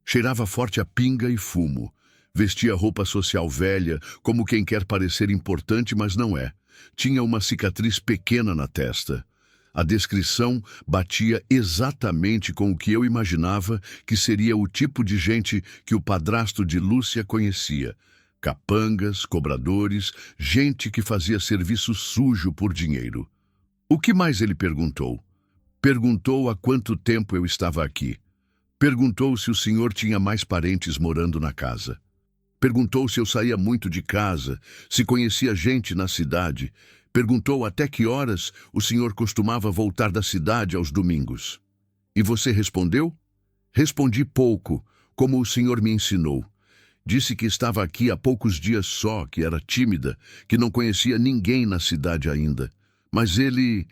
Cheirava forte a pinga e fumo. Vestia roupa social velha, como quem quer parecer importante, mas não é. Tinha uma cicatriz pequena na testa. A descrição batia exatamente com o que eu imaginava que seria o tipo de gente que o padrasto de Lúcia conhecia. Capangas, cobradores, gente que fazia serviço sujo por dinheiro. O que mais ele perguntou? Perguntou há quanto tempo eu estava aqui. Perguntou se o senhor tinha mais parentes morando na casa. Perguntou se eu saía muito de casa, se conhecia gente na cidade. Perguntou até que horas o senhor costumava voltar da cidade aos domingos. E você respondeu? Respondi pouco, como o senhor me ensinou. Disse que estava aqui há poucos dias só, que era tímida, que não conhecia ninguém na cidade ainda. Mas ele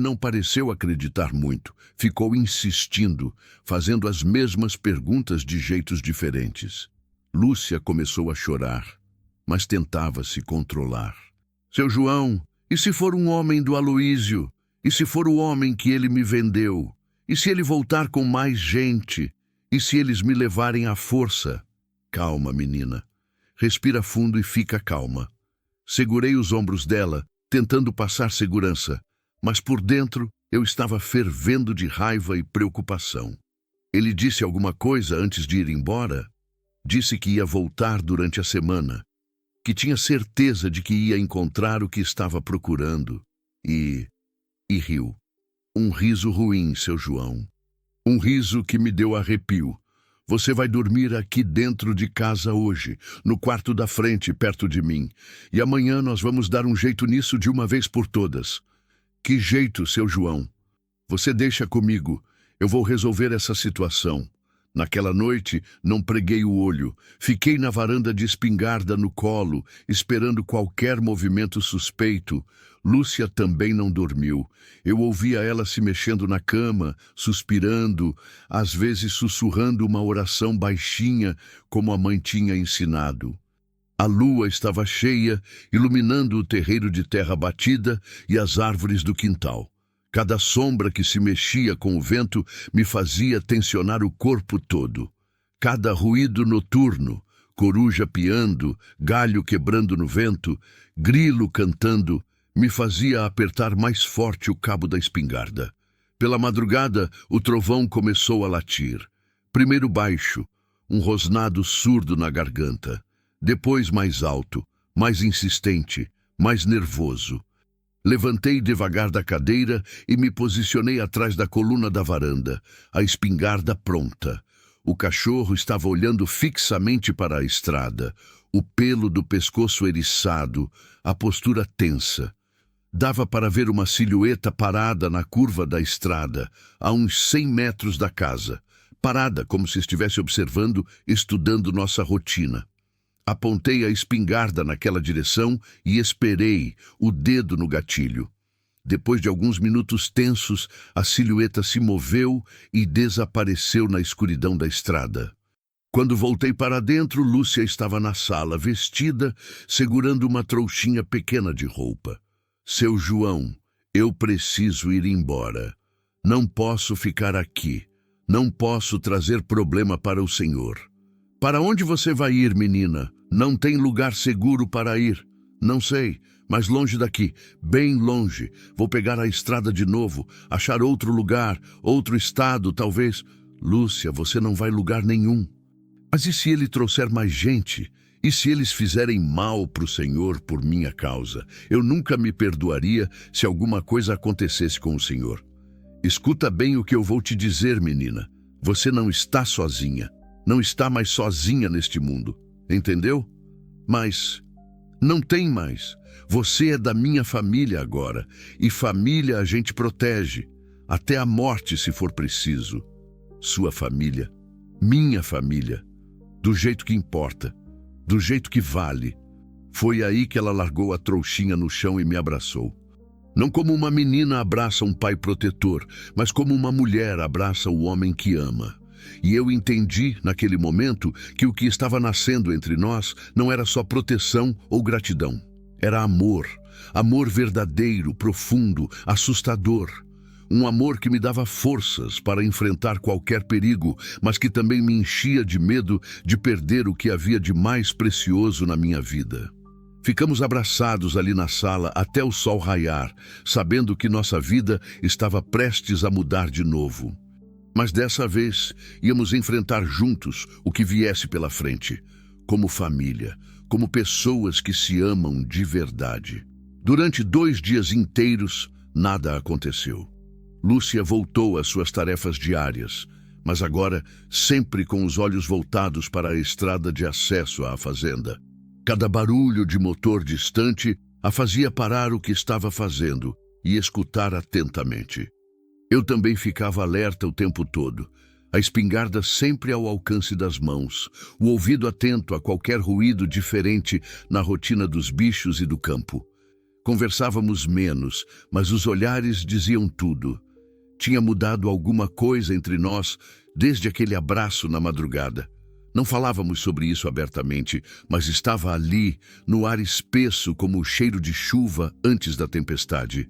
não pareceu acreditar muito. Ficou insistindo, fazendo as mesmas perguntas de jeitos diferentes. Lúcia começou a chorar, mas tentava se controlar. Seu João, e se for um homem do Aloísio? E se for o homem que ele me vendeu? E se ele voltar com mais gente? E se eles me levarem à força? Calma, menina. Respira fundo e fica calma. Segurei os ombros dela, tentando passar segurança, mas por dentro eu estava fervendo de raiva e preocupação. Ele disse alguma coisa antes de ir embora? Disse que ia voltar durante a semana, que tinha certeza de que ia encontrar o que estava procurando. E riu. Um riso ruim, seu João. Um riso que me deu arrepio. Você vai dormir aqui dentro de casa hoje, no quarto da frente, perto de mim. E amanhã nós vamos dar um jeito nisso de uma vez por todas. Que jeito, seu João? Você deixa comigo. Eu vou resolver essa situação. Naquela noite, não preguei o olho. Fiquei na varanda de espingarda no colo, esperando qualquer movimento suspeito. Lúcia também não dormiu. Eu ouvia ela se mexendo na cama, suspirando, às vezes sussurrando uma oração baixinha, como a mãe tinha ensinado. A lua estava cheia, iluminando o terreiro de terra batida e as árvores do quintal. Cada sombra que se mexia com o vento me fazia tensionar o corpo todo. Cada ruído noturno, coruja piando, galho quebrando no vento, grilo cantando, me fazia apertar mais forte o cabo da espingarda. Pela madrugada, o trovão começou a latir. Primeiro baixo, um rosnado surdo na garganta. Depois mais alto, mais insistente, mais nervoso. Levantei devagar da cadeira e me posicionei atrás da coluna da varanda, a espingarda pronta. O cachorro estava olhando fixamente para a estrada, o pelo do pescoço eriçado, a postura tensa. Dava para ver uma silhueta parada na curva da estrada, a uns 100 metros da casa, parada como se estivesse observando, estudando nossa rotina. Apontei a espingarda naquela direção e esperei, o dedo no gatilho. Depois de alguns minutos tensos, a silhueta se moveu e desapareceu na escuridão da estrada. Quando voltei para dentro, Lúcia estava na sala, vestida, segurando uma trouxinha pequena de roupa. Seu João, eu preciso ir embora. Não posso ficar aqui. Não posso trazer problema para o senhor. Para onde você vai ir, menina? Não tem lugar seguro para ir. Não sei, mas longe daqui, bem longe. Vou pegar a estrada de novo, achar outro lugar, outro estado, talvez. Lúcia, você não vai lugar nenhum. Mas e se ele trouxer mais gente? E se eles fizerem mal para o senhor por minha causa? Eu nunca me perdoaria se alguma coisa acontecesse com o senhor. Escuta bem o que eu vou te dizer, menina. Você não está sozinha. Não está mais sozinha neste mundo. Entendeu? Mas não tem mais. Você é da minha família agora. E família a gente protege. Até a morte, se for preciso. Sua família. Minha família. Do jeito que importa. Do jeito que vale. Foi aí que ela largou a trouxinha no chão e me abraçou. Não como uma menina abraça um pai protetor, mas como uma mulher abraça o homem que ama. E eu entendi, naquele momento, que o que estava nascendo entre nós não era só proteção ou gratidão. Era amor. Amor verdadeiro, profundo, assustador. Um amor que me dava forças para enfrentar qualquer perigo, mas que também me enchia de medo de perder o que havia de mais precioso na minha vida. Ficamos abraçados ali na sala até o sol raiar, sabendo que nossa vida estava prestes a mudar de novo. Mas dessa vez íamos enfrentar juntos o que viesse pela frente, como família, como pessoas que se amam de verdade. Durante 2 dias inteiros, nada aconteceu. Lúcia voltou às suas tarefas diárias, mas agora sempre com os olhos voltados para a estrada de acesso à fazenda. Cada barulho de motor distante a fazia parar o que estava fazendo e escutar atentamente. Eu também ficava alerta o tempo todo, a espingarda sempre ao alcance das mãos, o ouvido atento a qualquer ruído diferente na rotina dos bichos e do campo. Conversávamos menos, mas os olhares diziam tudo. Tinha mudado alguma coisa entre nós desde aquele abraço na madrugada. Não falávamos sobre isso abertamente, mas estava ali, no ar espesso como o cheiro de chuva antes da tempestade.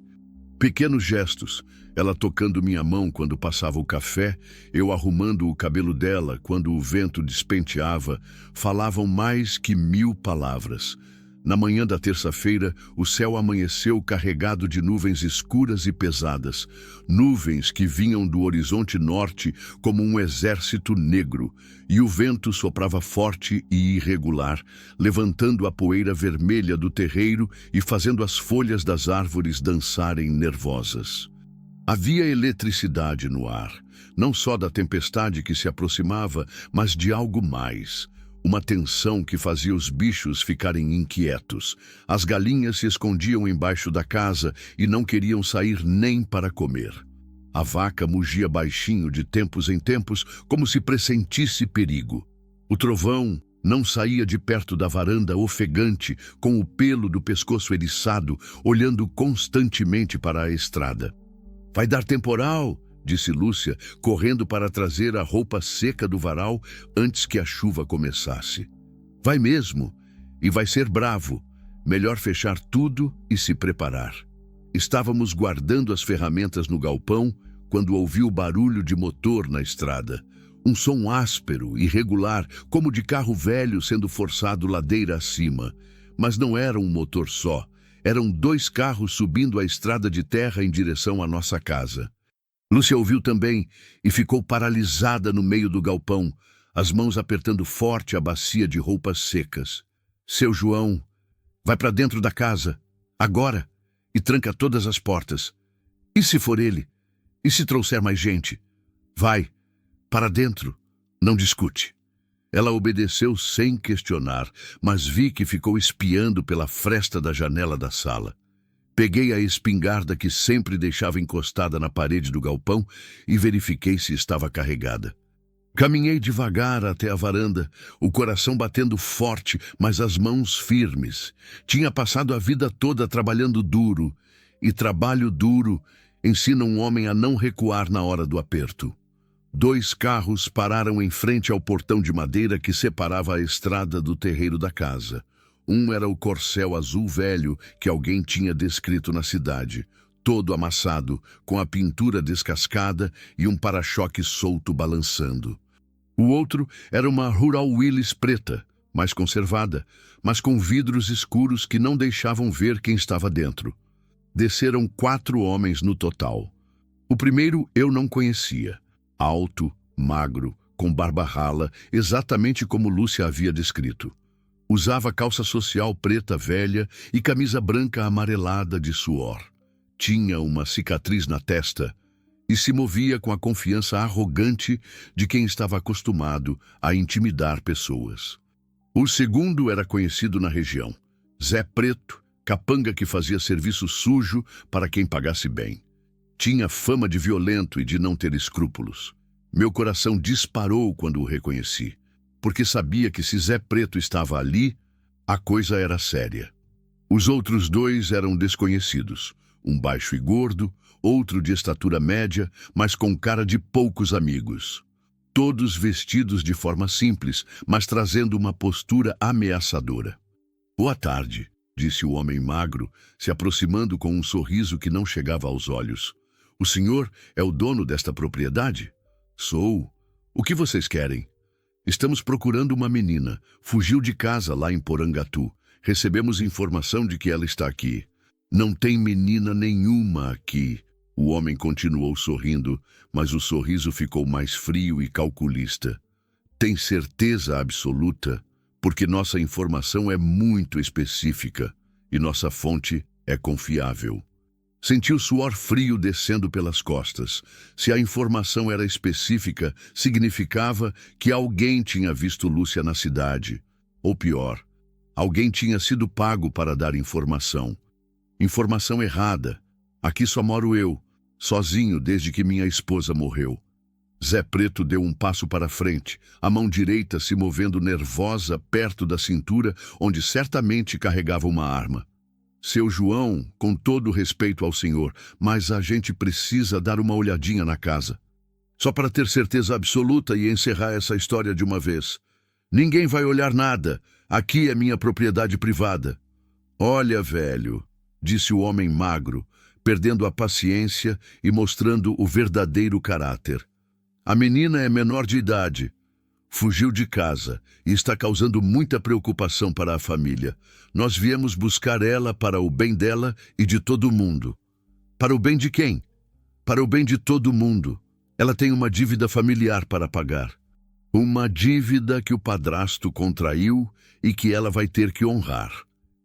Pequenos gestos, ela tocando minha mão quando passava o café, eu arrumando o cabelo dela quando o vento despenteava, falavam mais que 1000 palavras. Na manhã da terça-feira, o céu amanheceu carregado de nuvens escuras e pesadas, nuvens que vinham do horizonte norte como um exército negro, e o vento soprava forte e irregular, levantando a poeira vermelha do terreiro e fazendo as folhas das árvores dançarem nervosas. Havia eletricidade no ar, não só da tempestade que se aproximava, mas de algo mais. Uma tensão que fazia os bichos ficarem inquietos. As galinhas se escondiam embaixo da casa e não queriam sair nem para comer. A vaca mugia baixinho de tempos em tempos, como se pressentisse perigo. O trovão não saía de perto da varanda ofegante, com o pelo do pescoço eriçado, olhando constantemente para a estrada. "Vai dar temporal", disse Lúcia, correndo para trazer a roupa seca do varal antes que a chuva começasse. "Vai mesmo, e vai ser bravo. Melhor fechar tudo e se preparar." Estávamos guardando as ferramentas no galpão quando ouvi o barulho de motor na estrada. Um som áspero, irregular, como de carro velho sendo forçado ladeira acima. Mas não era um motor só. Eram 2 carros subindo a estrada de terra em direção à nossa casa. Lúcia ouviu também e ficou paralisada no meio do galpão, as mãos apertando forte a bacia de roupas secas. "Seu João, vai para dentro da casa, agora, e tranca todas as portas. E se for ele? E se trouxer mais gente? Vai, para dentro, não discute." Ela obedeceu sem questionar, mas vi que ficou espiando pela fresta da janela da sala. Peguei a espingarda que sempre deixava encostada na parede do galpão e verifiquei se estava carregada. Caminhei devagar até a varanda, o coração batendo forte, mas as mãos firmes. Tinha passado a vida toda trabalhando duro, e trabalho duro ensina um homem a não recuar na hora do aperto. 2 carros pararam em frente ao portão de madeira que separava a estrada do terreiro da casa. Um era o Corcel azul velho que alguém tinha descrito na cidade, todo amassado, com a pintura descascada e um para-choque solto balançando. O outro era uma Rural Willys preta, mais conservada, mas com vidros escuros que não deixavam ver quem estava dentro. Desceram 4 homens no total. O primeiro eu não conhecia. Alto, magro, com barba rala, exatamente como Lúcia havia descrito. Usava calça social preta velha e camisa branca amarelada de suor. Tinha uma cicatriz na testa e se movia com a confiança arrogante de quem estava acostumado a intimidar pessoas. O segundo era conhecido na região. Zé Preto, capanga que fazia serviço sujo para quem pagasse bem. Tinha fama de violento e de não ter escrúpulos. Meu coração disparou quando o reconheci, porque sabia que se Zé Preto estava ali, a coisa era séria. Os outros 2 eram desconhecidos, um baixo e gordo, outro de estatura média, mas com cara de poucos amigos. Todos vestidos de forma simples, mas trazendo uma postura ameaçadora. "Boa tarde", disse o homem magro, se aproximando com um sorriso que não chegava aos olhos. "O senhor é o dono desta propriedade?" "Sou. O que vocês querem?" "Estamos procurando uma menina. Fugiu de casa lá em Porangatu. Recebemos informação de que ela está aqui." "Não tem menina nenhuma aqui." O homem continuou sorrindo, mas o sorriso ficou mais frio e calculista. "Tem certeza absoluta? Porque nossa informação é muito específica e nossa fonte é confiável." Senti o suor frio descendo pelas costas. Se a informação era específica, significava que alguém tinha visto Lúcia na cidade. Ou pior, alguém tinha sido pago para dar informação. Informação errada. Aqui só moro eu, sozinho desde que minha esposa morreu. Zé Preto deu um passo para frente, a mão direita se movendo nervosa perto da cintura, onde certamente carregava uma arma. "Seu João, com todo respeito ao senhor, mas a gente precisa dar uma olhadinha na casa. Só para ter certeza absoluta e encerrar essa história de uma vez. Ninguém vai olhar nada. Aqui é minha propriedade privada." "Olha, velho", disse o homem magro, perdendo a paciência e mostrando o verdadeiro caráter. "A menina é menor de idade. Fugiu de casa e está causando muita preocupação para a família. Nós viemos buscar ela para o bem dela e de todo mundo." "Para o bem de quem?" "Para o bem de todo mundo. Ela tem uma dívida familiar para pagar. Uma dívida que o padrasto contraiu e que ela vai ter que honrar."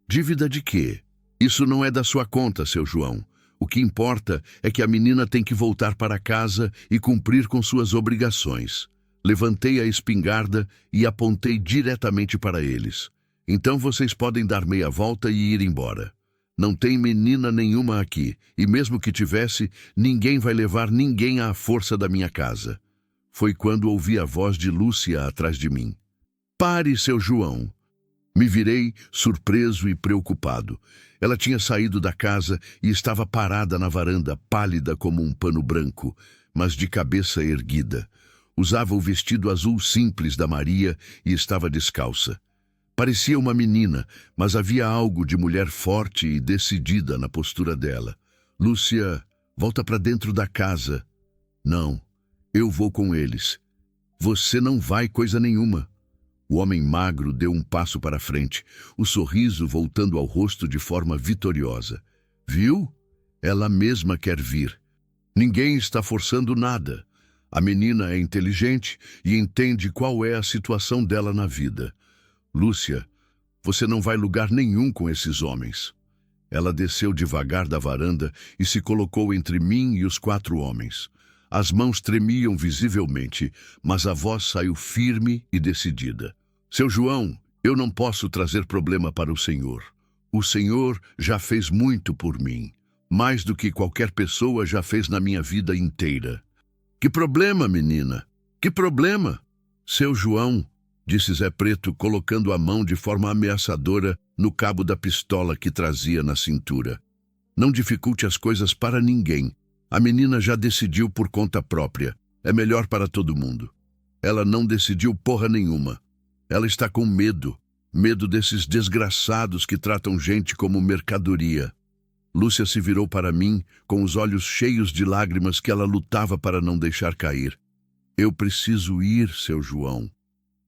"Dívida de quê?" "Isso não é da sua conta, seu João. O que importa é que a menina tem que voltar para casa e cumprir com suas obrigações. Levantei a espingarda e apontei diretamente para eles. Então vocês podem dar meia volta e ir embora. Não tem menina nenhuma aqui, e mesmo que tivesse, ninguém vai levar ninguém à força da minha casa. Foi quando ouvi a voz de Lúcia atrás de mim. Pare, seu João. Me virei, surpreso e preocupado. Ela tinha saído da casa e estava parada na varanda, pálida como um pano branco, mas de cabeça erguida. Usava o vestido azul simples da Maria e estava descalça. Parecia uma menina, mas havia algo de mulher forte e decidida na postura dela. Lúcia, volta para dentro da casa. Não, eu vou com eles. Você não vai coisa nenhuma. O homem magro deu um passo para frente, o sorriso voltando ao rosto de forma vitoriosa. Viu? Ela mesma quer vir. Ninguém está forçando nada. A menina é inteligente e entende qual é a situação dela na vida. Lúcia, você não vai lugar nenhum com esses homens. Ela desceu devagar da varanda e se colocou entre mim e os 4 homens. As mãos tremiam visivelmente, mas a voz saiu firme e decidida. Seu João, eu não posso trazer problema para o Senhor. O Senhor já fez muito por mim, mais do que qualquer pessoa já fez na minha vida inteira. Que problema, menina? Que problema? Seu João, disse Zé Preto, colocando a mão de forma ameaçadora no cabo da pistola que trazia na cintura. Não dificulte as coisas para ninguém. A menina já decidiu por conta própria. É melhor para todo mundo. Ela não decidiu porra nenhuma. Ela está com medo. Medo desses desgraçados que tratam gente como mercadoria. Lúcia se virou para mim, com os olhos cheios de lágrimas que ela lutava para não deixar cair. Eu preciso ir, seu João.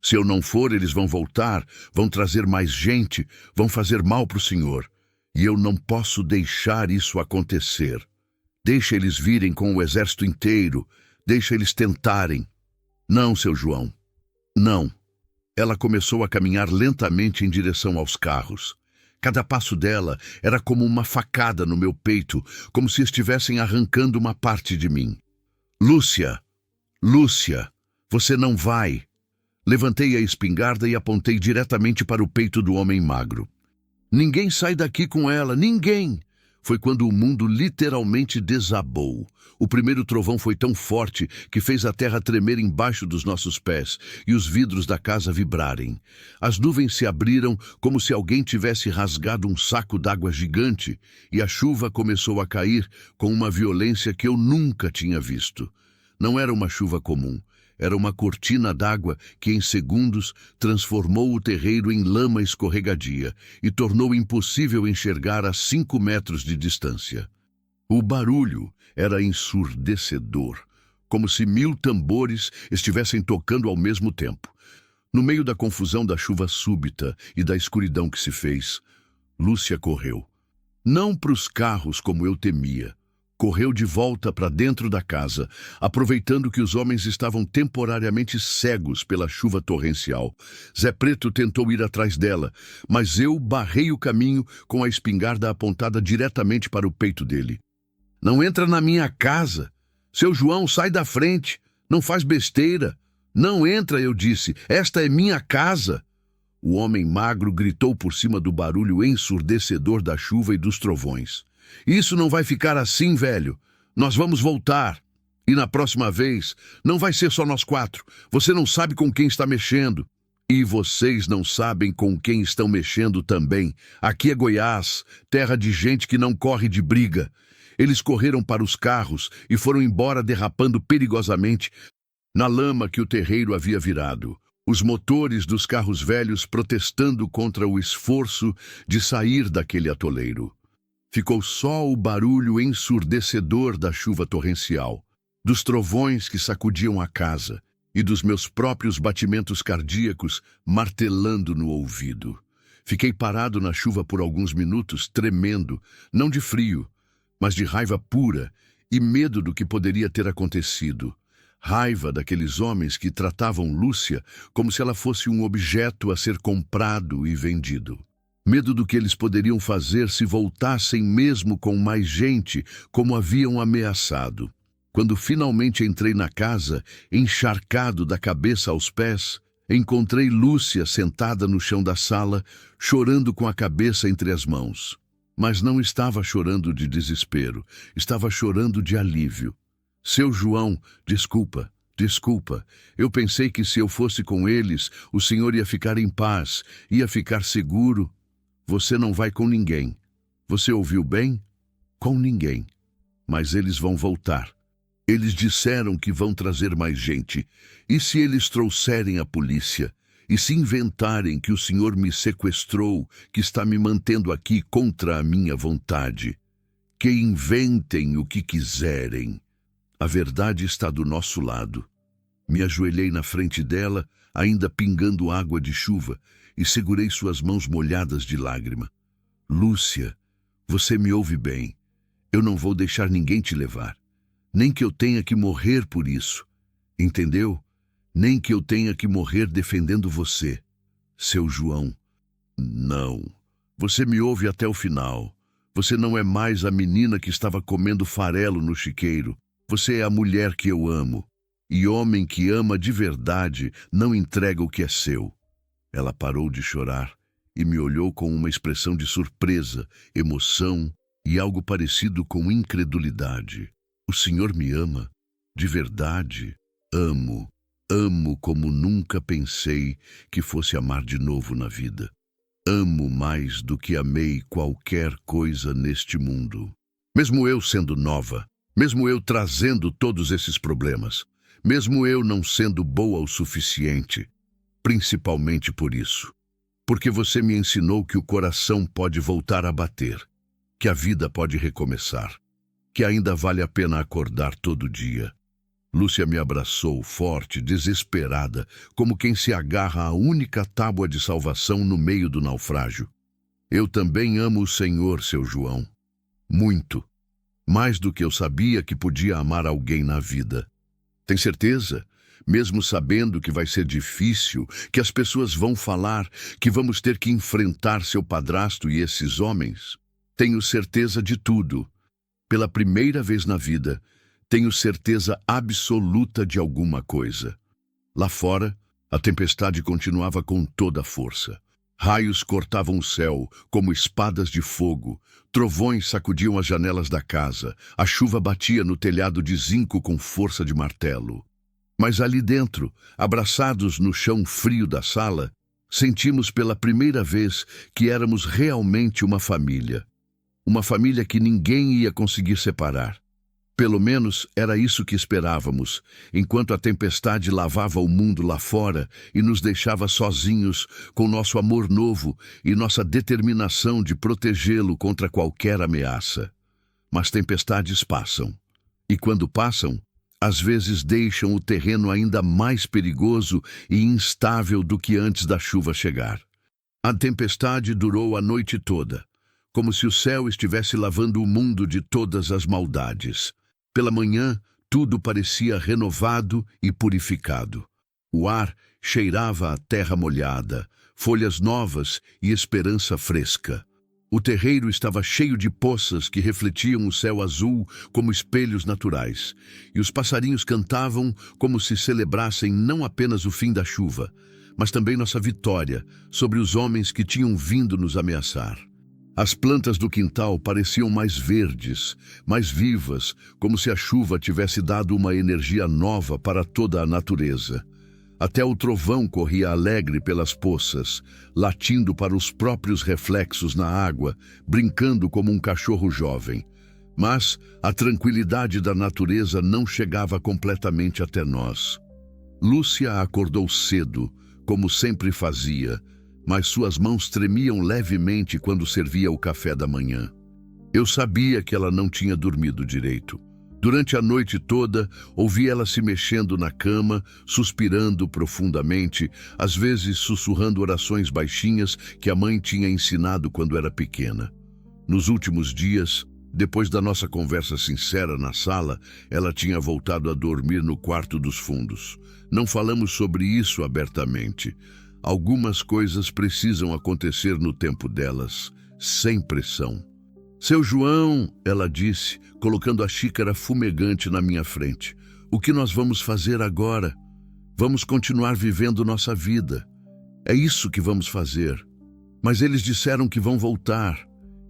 Se eu não for, eles vão voltar, vão trazer mais gente, vão fazer mal para o senhor. E eu não posso deixar isso acontecer. Deixa eles virem com o exército inteiro. Deixa eles tentarem. Não, seu João. Não. Ela começou a caminhar lentamente em direção aos carros. Cada passo dela era como uma facada no meu peito, como se estivessem arrancando uma parte de mim. Lúcia! Lúcia! Você não vai! Levantei a espingarda e apontei diretamente para o peito do homem magro. Ninguém sai daqui com ela, ninguém! Foi quando o mundo literalmente desabou. O primeiro trovão foi tão forte que fez a terra tremer embaixo dos nossos pés e os vidros da casa vibrarem. As nuvens se abriram como se alguém tivesse rasgado um saco d'água gigante e a chuva começou a cair com uma violência que eu nunca tinha visto. Não era uma chuva comum. Era uma cortina d'água que, em segundos, transformou o terreiro em lama escorregadia e tornou impossível enxergar a 5 metros de distância. O barulho era ensurdecedor, como se 1000 tambores estivessem tocando ao mesmo tempo. No meio da confusão da chuva súbita e da escuridão que se fez, Lúcia correu. Não para os carros como eu temia. Correu de volta para dentro da casa, aproveitando que os homens estavam temporariamente cegos pela chuva torrencial. Zé Preto tentou ir atrás dela, mas eu barrei o caminho com a espingarda apontada diretamente para o peito dele. Não entra na minha casa. Seu João, sai da frente. Não faz besteira. Não entra, eu disse. Esta é minha casa. O homem magro gritou por cima do barulho ensurdecedor da chuva e dos trovões. Isso não vai ficar assim, velho. Nós vamos voltar. E na próxima vez, não vai ser só nós 4. Você não sabe com quem está mexendo. E vocês não sabem com quem estão mexendo também. Aqui é Goiás, terra de gente que não corre de briga. Eles correram para os carros e foram embora derrapando perigosamente na lama que o terreiro havia virado. Os motores dos carros velhos protestando contra o esforço de sair daquele atoleiro. Ficou só o barulho ensurdecedor da chuva torrencial, dos trovões que sacudiam a casa e dos meus próprios batimentos cardíacos martelando no ouvido. Fiquei parado na chuva por alguns minutos, tremendo, não de frio, mas de raiva pura e medo do que poderia ter acontecido. Raiva daqueles homens que tratavam Lúcia como se ela fosse um objeto a ser comprado e vendido. Medo do que eles poderiam fazer se voltassem mesmo com mais gente, como haviam ameaçado. Quando finalmente entrei na casa, encharcado da cabeça aos pés, encontrei Lúcia sentada no chão da sala, chorando com a cabeça entre as mãos. Mas não estava chorando de desespero, estava chorando de alívio. Seu João, desculpa. Eu pensei que se eu fosse com eles, o senhor ia ficar em paz, ia ficar seguro. Você não vai com ninguém. Você ouviu bem? Com ninguém. Mas eles vão voltar. Eles disseram que vão trazer mais gente. E se eles trouxerem a polícia? E se inventarem que o senhor me sequestrou, que está me mantendo aqui contra a minha vontade? Que inventem o que quiserem. A verdade está do nosso lado. Me ajoelhei na frente dela, ainda pingando água de chuva, e segurei suas mãos molhadas de lágrima. Lúcia, você me ouve bem. Eu não vou deixar ninguém te levar. Nem que eu tenha que morrer por isso. Entendeu? Nem que eu tenha que morrer defendendo você. Seu João. Não. Você me ouve até o final. Você não é mais a menina que estava comendo farelo no chiqueiro. Você é a mulher que eu amo. E homem que ama de verdade não entrega o que é seu. Ela parou de chorar e me olhou com uma expressão de surpresa, emoção e algo parecido com incredulidade. O senhor me ama? De verdade? Amo. Amo como nunca pensei que fosse amar de novo na vida. Amo mais do que amei qualquer coisa neste mundo. Mesmo eu sendo nova, mesmo eu trazendo todos esses problemas, mesmo eu não sendo boa o suficiente, principalmente por isso. Porque você me ensinou que o coração pode voltar a bater, que a vida pode recomeçar, que ainda vale a pena acordar todo dia. Lúcia me abraçou, forte, desesperada, como quem se agarra à única tábua de salvação no meio do naufrágio. Eu também amo o Senhor, seu João. Muito. Mais do que eu sabia que podia amar alguém na vida. Tem certeza? Mesmo sabendo que vai ser difícil, que as pessoas vão falar, que vamos ter que enfrentar seu padrasto e esses homens? Tenho certeza de tudo. Pela primeira vez na vida, tenho certeza absoluta de alguma coisa. Lá fora, a tempestade continuava com toda a força. Raios cortavam o céu, como espadas de fogo. Trovões sacudiam as janelas da casa. A chuva batia no telhado de zinco com força de martelo. Mas ali dentro, abraçados no chão frio da sala, sentimos pela primeira vez que éramos realmente uma família. Uma família que ninguém ia conseguir separar. Pelo menos era isso que esperávamos, enquanto a tempestade lavava o mundo lá fora e nos deixava sozinhos com nosso amor novo e nossa determinação de protegê-lo contra qualquer ameaça. Mas tempestades passam. E quando passam, às vezes deixam o terreno ainda mais perigoso e instável do que antes da chuva chegar. A tempestade durou a noite toda, como se o céu estivesse lavando o mundo de todas as maldades. Pela manhã, tudo parecia renovado e purificado. O ar cheirava a terra molhada, folhas novas e esperança fresca. O terreiro estava cheio de poças que refletiam o céu azul como espelhos naturais, e os passarinhos cantavam como se celebrassem não apenas o fim da chuva, mas também nossa vitória sobre os homens que tinham vindo nos ameaçar. As plantas do quintal pareciam mais verdes, mais vivas, como se a chuva tivesse dado uma energia nova para toda a natureza. Até o trovão corria alegre pelas poças, latindo para os próprios reflexos na água, brincando como um cachorro jovem. Mas a tranquilidade da natureza não chegava completamente até nós. Lúcia acordou cedo, como sempre fazia, mas suas mãos tremiam levemente quando servia o café da manhã. Eu sabia que ela não tinha dormido direito. Durante a noite toda, ouvi ela se mexendo na cama, suspirando profundamente, às vezes sussurrando orações baixinhas que a mãe tinha ensinado quando era pequena. Nos últimos dias, depois da nossa conversa sincera na sala, ela tinha voltado a dormir no quarto dos fundos. Não falamos sobre isso abertamente. Algumas coisas precisam acontecer no tempo delas, sem pressão. Seu João, ela disse, colocando a xícara fumegante na minha frente, o que nós vamos fazer agora? Vamos continuar vivendo nossa vida. É isso que vamos fazer. Mas eles disseram que vão voltar,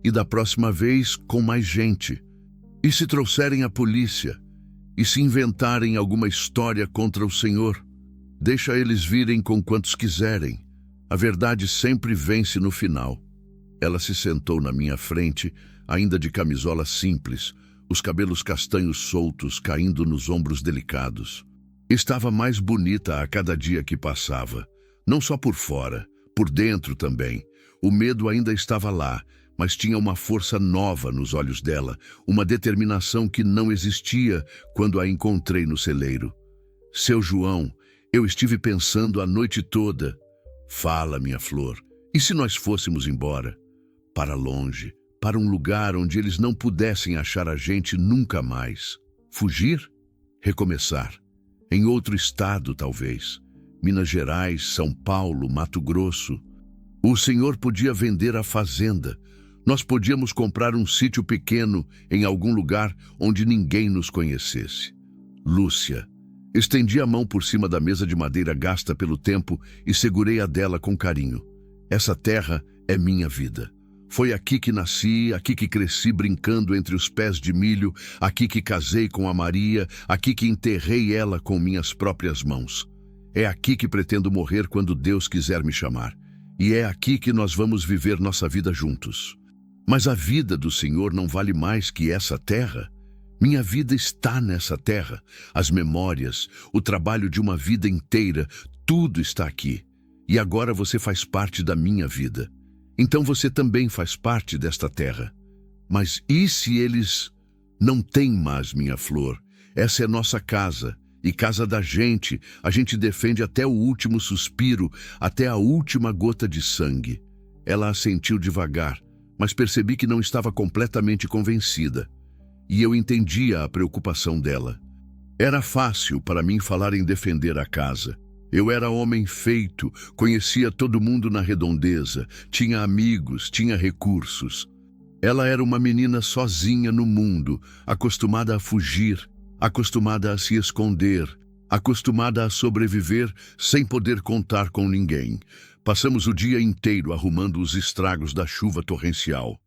e da próxima vez com mais gente. E se trouxerem a polícia? E se inventarem alguma história contra o Senhor? Deixa eles virem com quantos quiserem. A verdade sempre vence no final. Ela se sentou na minha frente, ainda de camisola simples, os cabelos castanhos soltos caindo nos ombros delicados. Estava mais bonita a cada dia que passava. Não só por fora, por dentro também. O medo ainda estava lá, mas tinha uma força nova nos olhos dela, uma determinação que não existia quando a encontrei no celeiro. Seu João, eu estive pensando a noite toda. Fala, minha flor, e se nós fôssemos embora? Para longe, para um lugar onde eles não pudessem achar a gente nunca mais. Fugir? Recomeçar. Em outro estado, talvez. Minas Gerais, São Paulo, Mato Grosso. O Senhor podia vender a fazenda. Nós podíamos comprar um sítio pequeno em algum lugar onde ninguém nos conhecesse. Lúcia. Estendi a mão por cima da mesa de madeira gasta pelo tempo e segurei a dela com carinho. Essa terra é minha vida. Foi aqui que nasci, aqui que cresci brincando entre os pés de milho, aqui que casei com a Maria, aqui que enterrei ela com minhas próprias mãos. É aqui que pretendo morrer quando Deus quiser me chamar. E é aqui que nós vamos viver nossa vida juntos. Mas a vida do Senhor não vale mais que essa terra. Minha vida está nessa terra. As memórias, o trabalho de uma vida inteira, tudo está aqui. E agora você faz parte da minha vida. Então você também faz parte desta terra. Mas e se eles não têm mais, minha flor? Essa é nossa casa. E casa da gente, a gente defende até o último suspiro, até a última gota de sangue. Ela assentiu devagar, mas percebi que não estava completamente convencida. E eu entendia a preocupação dela. Era fácil para mim falar em defender a casa. Eu era homem feito, conhecia todo mundo na redondeza, tinha amigos, tinha recursos. Ela era uma menina sozinha no mundo, acostumada a fugir, acostumada a se esconder, acostumada a sobreviver sem poder contar com ninguém. Passamos o dia inteiro arrumando os estragos da chuva torrencial.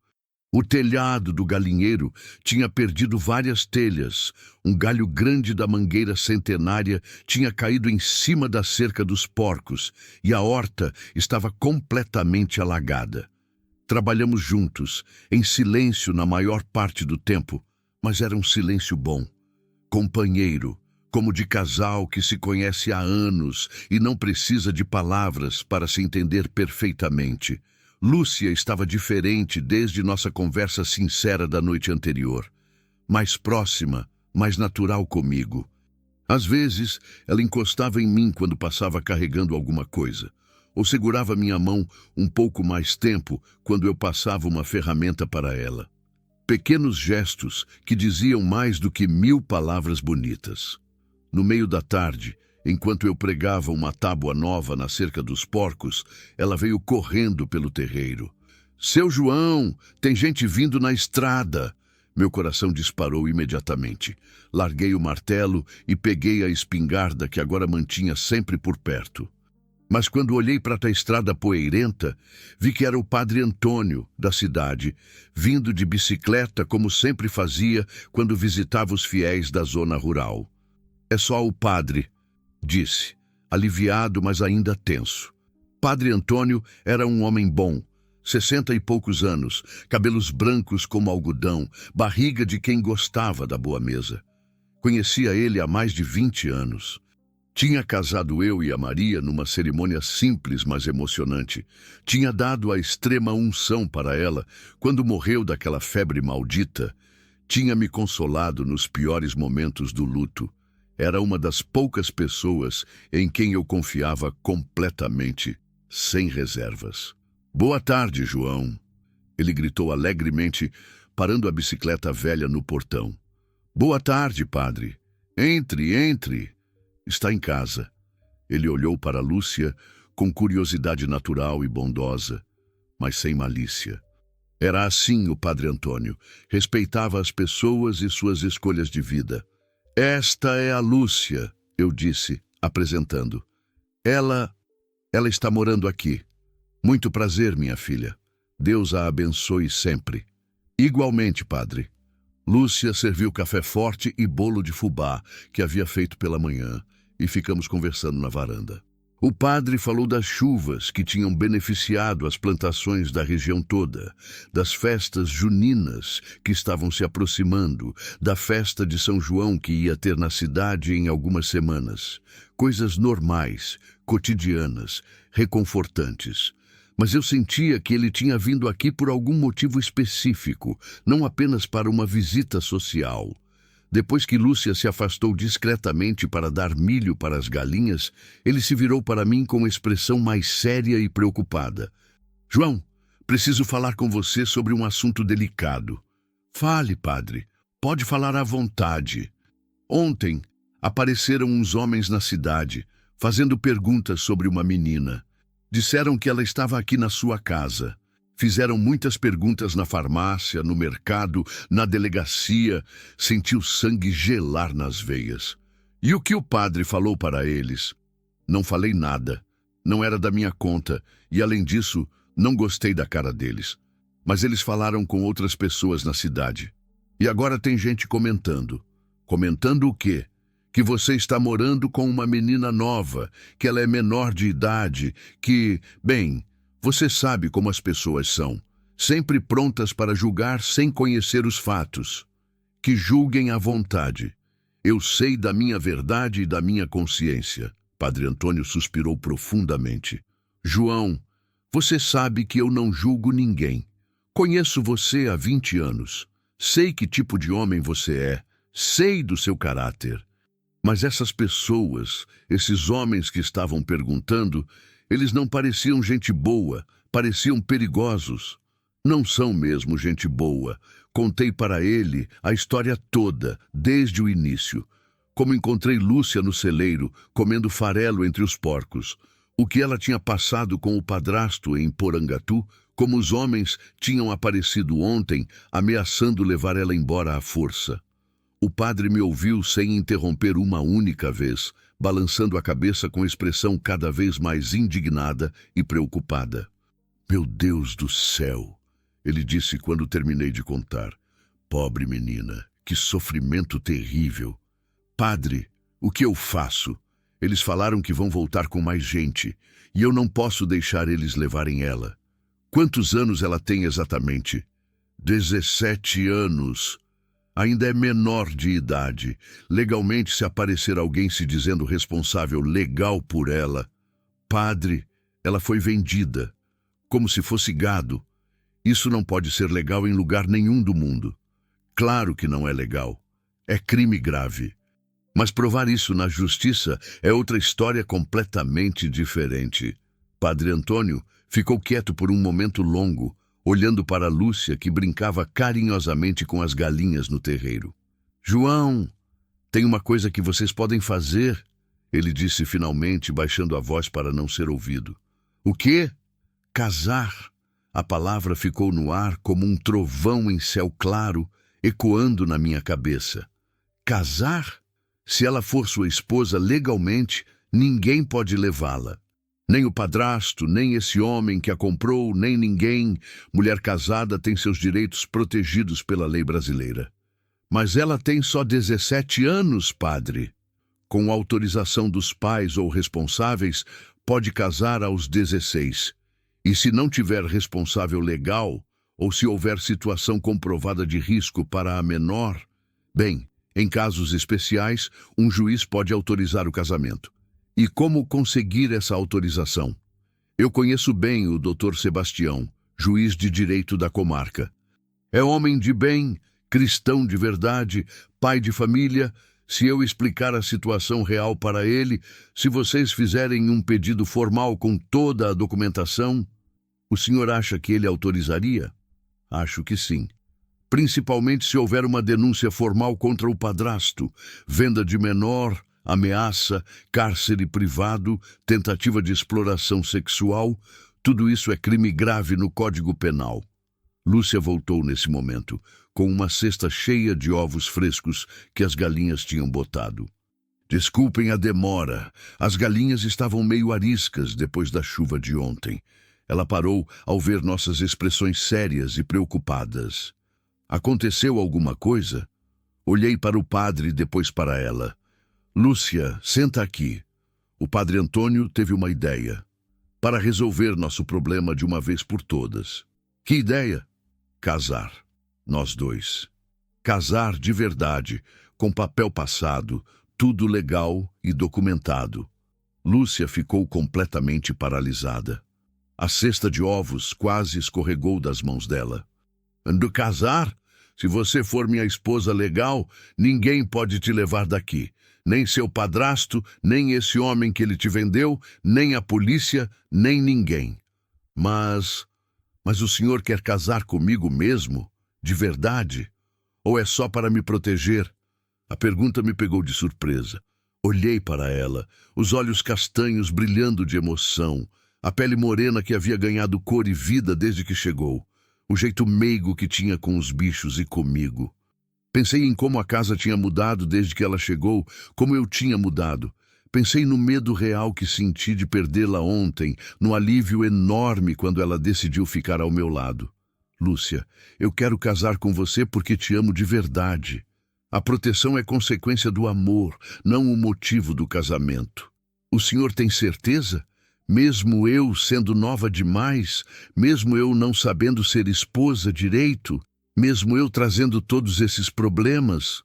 O telhado do galinheiro tinha perdido várias telhas. Um galho grande da mangueira centenária tinha caído em cima da cerca dos porcos e a horta estava completamente alagada. Trabalhamos juntos, em silêncio na maior parte do tempo, mas era um silêncio bom. Companheiro, como de casal que se conhece há anos e não precisa de palavras para se entender perfeitamente. Lúcia estava diferente desde nossa conversa sincera da noite anterior. Mais próxima, mais natural comigo. Às vezes, ela encostava em mim quando passava carregando alguma coisa, ou segurava minha mão um pouco mais tempo quando eu passava uma ferramenta para ela. Pequenos gestos que diziam mais do que 1000 palavras bonitas. No meio da tarde, enquanto eu pregava uma tábua nova na cerca dos porcos, ela veio correndo pelo terreiro. Seu João, tem gente vindo na estrada! Meu coração disparou imediatamente. Larguei o martelo e peguei a espingarda que agora mantinha sempre por perto. Mas quando olhei para a estrada poeirenta, vi que era o padre Antônio, da cidade, vindo de bicicleta como sempre fazia quando visitava os fiéis da zona rural. É só o padre, disse, aliviado, mas ainda tenso. Padre Antônio era um homem bom, 60 e poucos anos, cabelos brancos como algodão, barriga de quem gostava da boa mesa. Conhecia ele há mais de 20 anos. Tinha casado eu e a Maria numa cerimônia simples, mas emocionante. Tinha dado a extrema unção para ela quando morreu daquela febre maldita. Tinha me consolado nos piores momentos do luto. Era uma das poucas pessoas em quem eu confiava completamente, sem reservas. Boa tarde, João. Ele gritou alegremente, parando a bicicleta velha no portão. Boa tarde, padre. Entre, entre. Está em casa. Ele olhou para Lúcia com curiosidade natural e bondosa, mas sem malícia. Era assim o Padre Antônio. Respeitava as pessoas e suas escolhas de vida. Esta é a Lúcia, eu disse, apresentando. Ela está morando aqui. Muito prazer, minha filha. Deus a abençoe sempre. Igualmente, padre. Lúcia serviu café forte e bolo de fubá, que havia feito pela manhã, e ficamos conversando na varanda. O padre falou das chuvas que tinham beneficiado as plantações da região toda, das festas juninas que estavam se aproximando, da festa de São João que ia ter na cidade em algumas semanas. Coisas normais, cotidianas, reconfortantes. Mas eu sentia que ele tinha vindo aqui por algum motivo específico, não apenas para uma visita social. Depois que Lúcia se afastou discretamente para dar milho para as galinhas, ele se virou para mim com expressão mais séria e preocupada. João, preciso falar com você sobre um assunto delicado. Fale, padre. Pode falar à vontade. Ontem apareceram uns homens na cidade, fazendo perguntas sobre uma menina. Disseram que ela estava aqui na sua casa. Fizeram muitas perguntas na farmácia, no mercado, na delegacia. Senti o sangue gelar nas veias. E o que o padre falou para eles? Não falei nada. Não era da minha conta. E, além disso, não gostei da cara deles. Mas eles falaram com outras pessoas na cidade. E agora tem gente comentando. Comentando o quê? Que você está morando com uma menina nova, que ela é menor de idade, que, bem... Você sabe como as pessoas são, sempre prontas para julgar sem conhecer os fatos. Que julguem à vontade. Eu sei da minha verdade e da minha consciência. Padre Antônio suspirou profundamente. João, você sabe que eu não julgo ninguém. Conheço você há 20 anos. Sei que tipo de homem você é. Sei do seu caráter. Mas essas pessoas, esses homens que estavam perguntando... Eles não pareciam gente boa, pareciam perigosos. Não são mesmo gente boa. Contei para ele a história toda, desde o início. Como encontrei Lúcia no celeiro, comendo farelo entre os porcos. O que ela tinha passado com o padrasto em Porangatu, como os homens tinham aparecido ontem, ameaçando levar ela embora à força. O padre me ouviu sem interromper uma única vez, balançando a cabeça com expressão cada vez mais indignada e preocupada. Meu Deus do céu! Ele disse quando terminei de contar. Pobre menina, que sofrimento terrível! Padre, o que eu faço? Eles falaram que vão voltar com mais gente, e eu não posso deixar eles levarem ela. Quantos anos ela tem exatamente? 17 anos. Ainda é menor de idade. Legalmente, se aparecer alguém se dizendo responsável legal por ela... Padre, ela foi vendida, como se fosse gado. Isso não pode ser legal em lugar nenhum do mundo. Claro que não é legal. É crime grave. Mas provar isso na justiça é outra história completamente diferente. Padre Antônio ficou quieto por um momento longo, olhando para Lúcia, que brincava carinhosamente com as galinhas no terreiro. João, tem uma coisa que vocês podem fazer, ele disse finalmente, baixando a voz para não ser ouvido. O quê? Casar. A palavra ficou no ar como um trovão em céu claro, ecoando na minha cabeça. Casar? Se ela for sua esposa legalmente, ninguém pode levá-la. Nem o padrasto, nem esse homem que a comprou, nem ninguém. Mulher casada tem seus direitos protegidos pela lei brasileira. Mas ela tem só 17 anos, padre. Com autorização dos pais ou responsáveis, pode casar aos 16. E se não tiver responsável legal, ou se houver situação comprovada de risco para a menor, bem, em casos especiais, um juiz pode autorizar o casamento. E como conseguir essa autorização? Eu conheço bem o Dr. Sebastião, juiz de direito da comarca. É homem de bem, cristão de verdade, pai de família. Se eu explicar a situação real para ele, se vocês fizerem um pedido formal com toda a documentação, o senhor acha que ele autorizaria? Acho que sim. Principalmente se houver uma denúncia formal contra o padrasto, venda de menor, ameaça, cárcere privado, tentativa de exploração sexual, tudo isso é crime grave no Código Penal. Lúcia voltou nesse momento, com uma cesta cheia de ovos frescos que as galinhas tinham botado. Desculpem a demora, as galinhas estavam meio ariscas depois da chuva de ontem. Ela parou ao ver nossas expressões sérias e preocupadas. Aconteceu alguma coisa? Olhei para o padre e depois para ela. Lúcia, senta aqui. O padre Antônio teve uma ideia. Para resolver nosso problema de uma vez por todas. Que ideia? Casar. Nós dois. Casar de verdade, com papel passado, tudo legal e documentado. Lúcia ficou completamente paralisada. A cesta de ovos quase escorregou das mãos dela. Do casar? Se você for minha esposa legal, ninguém pode te levar daqui. Nem seu padrasto, nem esse homem que ele te vendeu, nem a polícia, nem ninguém. Mas o senhor quer casar comigo mesmo? De verdade? Ou é só para me proteger? A pergunta me pegou de surpresa. Olhei para ela, os olhos castanhos brilhando de emoção, a pele morena que havia ganhado cor e vida desde que chegou, o jeito meigo que tinha com os bichos e comigo. Pensei em como a casa tinha mudado desde que ela chegou, como eu tinha mudado. Pensei no medo real que senti de perdê-la ontem, no alívio enorme quando ela decidiu ficar ao meu lado. Lúcia, eu quero casar com você porque te amo de verdade. A proteção é consequência do amor, não o motivo do casamento. O senhor tem certeza? Mesmo eu sendo nova demais, mesmo eu não sabendo ser esposa direito, mesmo eu trazendo todos esses problemas,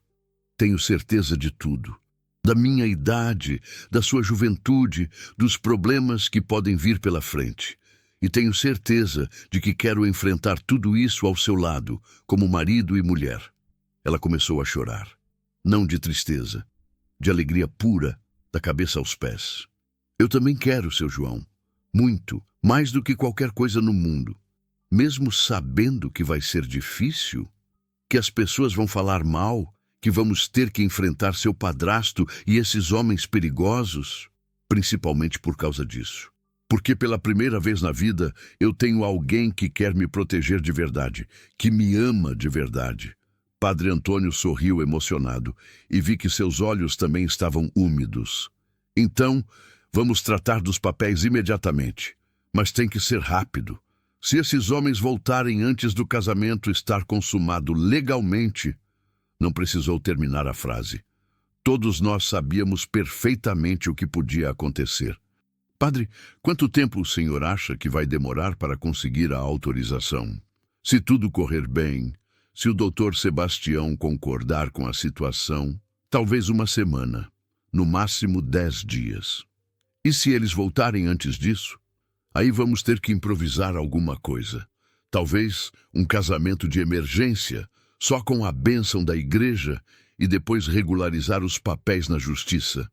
tenho certeza de tudo. Da minha idade, da sua juventude, dos problemas que podem vir pela frente. E tenho certeza de que quero enfrentar tudo isso ao seu lado, como marido e mulher. Ela começou a chorar. Não de tristeza, de alegria pura, da cabeça aos pés. Eu também quero, seu João. Muito, mais do que qualquer coisa no mundo. Mesmo sabendo que vai ser difícil, que as pessoas vão falar mal, que vamos ter que enfrentar seu padrasto e esses homens perigosos, principalmente por causa disso. Porque pela primeira vez na vida eu tenho alguém que quer me proteger de verdade, que me ama de verdade. Padre Antônio sorriu emocionado e vi que seus olhos também estavam úmidos. Então, vamos tratar dos papéis imediatamente, mas tem que ser rápido. Se esses homens voltarem antes do casamento estar consumado legalmente, não precisou terminar a frase. Todos nós sabíamos perfeitamente o que podia acontecer. Padre, quanto tempo o senhor acha que vai demorar para conseguir a autorização? Se tudo correr bem, se o doutor Sebastião concordar com a situação, talvez uma semana, no máximo 10 dias. E se eles voltarem antes disso? Aí vamos ter que improvisar alguma coisa. Talvez um casamento de emergência, só com a bênção da igreja e depois regularizar os papéis na justiça.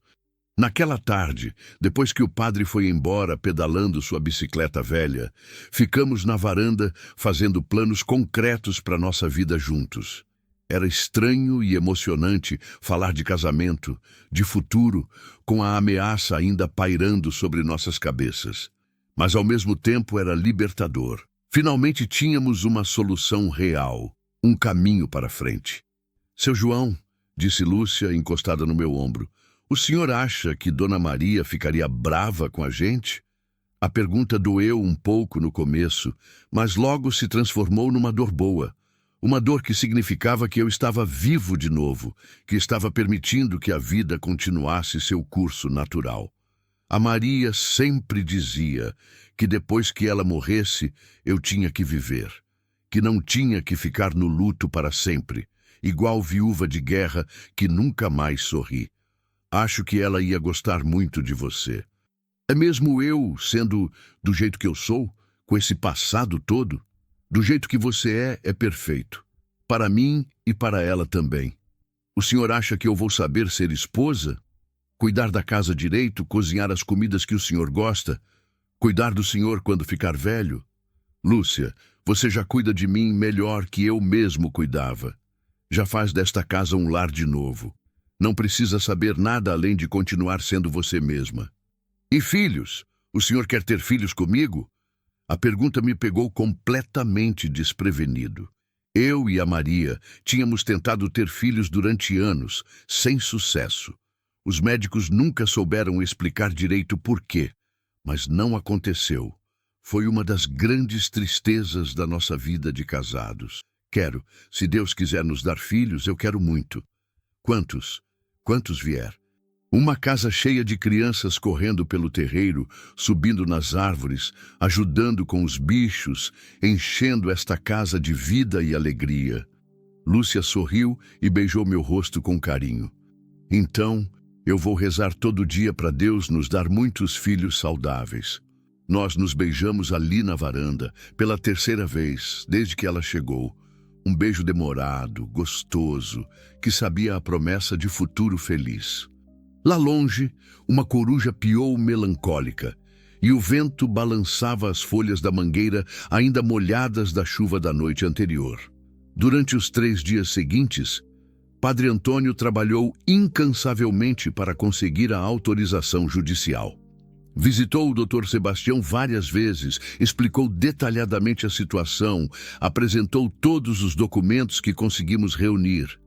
Naquela tarde, depois que o padre foi embora pedalando sua bicicleta velha, ficamos na varanda fazendo planos concretos para nossa vida juntos. Era estranho e emocionante falar de casamento, de futuro, com a ameaça ainda pairando sobre nossas cabeças. Mas ao mesmo tempo era libertador. Finalmente tínhamos uma solução real, um caminho para frente. Seu João, disse Lúcia encostada no meu ombro, o senhor acha que Dona Maria ficaria brava com a gente? A pergunta doeu um pouco no começo, mas logo se transformou numa dor boa. Uma dor que significava que eu estava vivo de novo, que estava permitindo que a vida continuasse seu curso natural. A Maria sempre dizia que depois que ela morresse, eu tinha que viver, que não tinha que ficar no luto para sempre, igual viúva de guerra que nunca mais sorri. Acho que ela ia gostar muito de você. É mesmo eu, sendo do jeito que eu sou, com esse passado todo, do jeito que você é perfeito. Para mim e para ela também. O senhor acha que eu vou saber ser esposa? Cuidar da casa direito, cozinhar as comidas que o senhor gosta? Cuidar do senhor quando ficar velho? Lúcia, você já cuida de mim melhor que eu mesmo cuidava. Já faz desta casa um lar de novo. Não precisa saber nada além de continuar sendo você mesma. E filhos? O senhor quer ter filhos comigo? A pergunta me pegou completamente desprevenido. Eu e a Maria tínhamos tentado ter filhos durante anos, sem sucesso. Os médicos nunca souberam explicar direito por quê, mas não aconteceu. Foi uma das grandes tristezas da nossa vida de casados. Quero, se Deus quiser nos dar filhos, eu quero muito. Quantos? Quantos vier? Uma casa cheia de crianças correndo pelo terreiro, subindo nas árvores, ajudando com os bichos, enchendo esta casa de vida e alegria. Lúcia sorriu e beijou meu rosto com carinho. Então, eu vou rezar todo dia para Deus nos dar muitos filhos saudáveis. Nós nos beijamos ali na varanda, pela terceira vez, desde que ela chegou. Um beijo demorado, gostoso, que sabia a promessa de futuro feliz. Lá longe, uma coruja piou melancólica, e o vento balançava as folhas da mangueira ainda molhadas da chuva da noite anterior. Durante os 3 dias seguintes, Padre Antônio trabalhou incansavelmente para conseguir a autorização judicial. Visitou o Dr. Sebastião várias vezes, explicou detalhadamente a situação, apresentou todos os documentos que conseguimos reunir.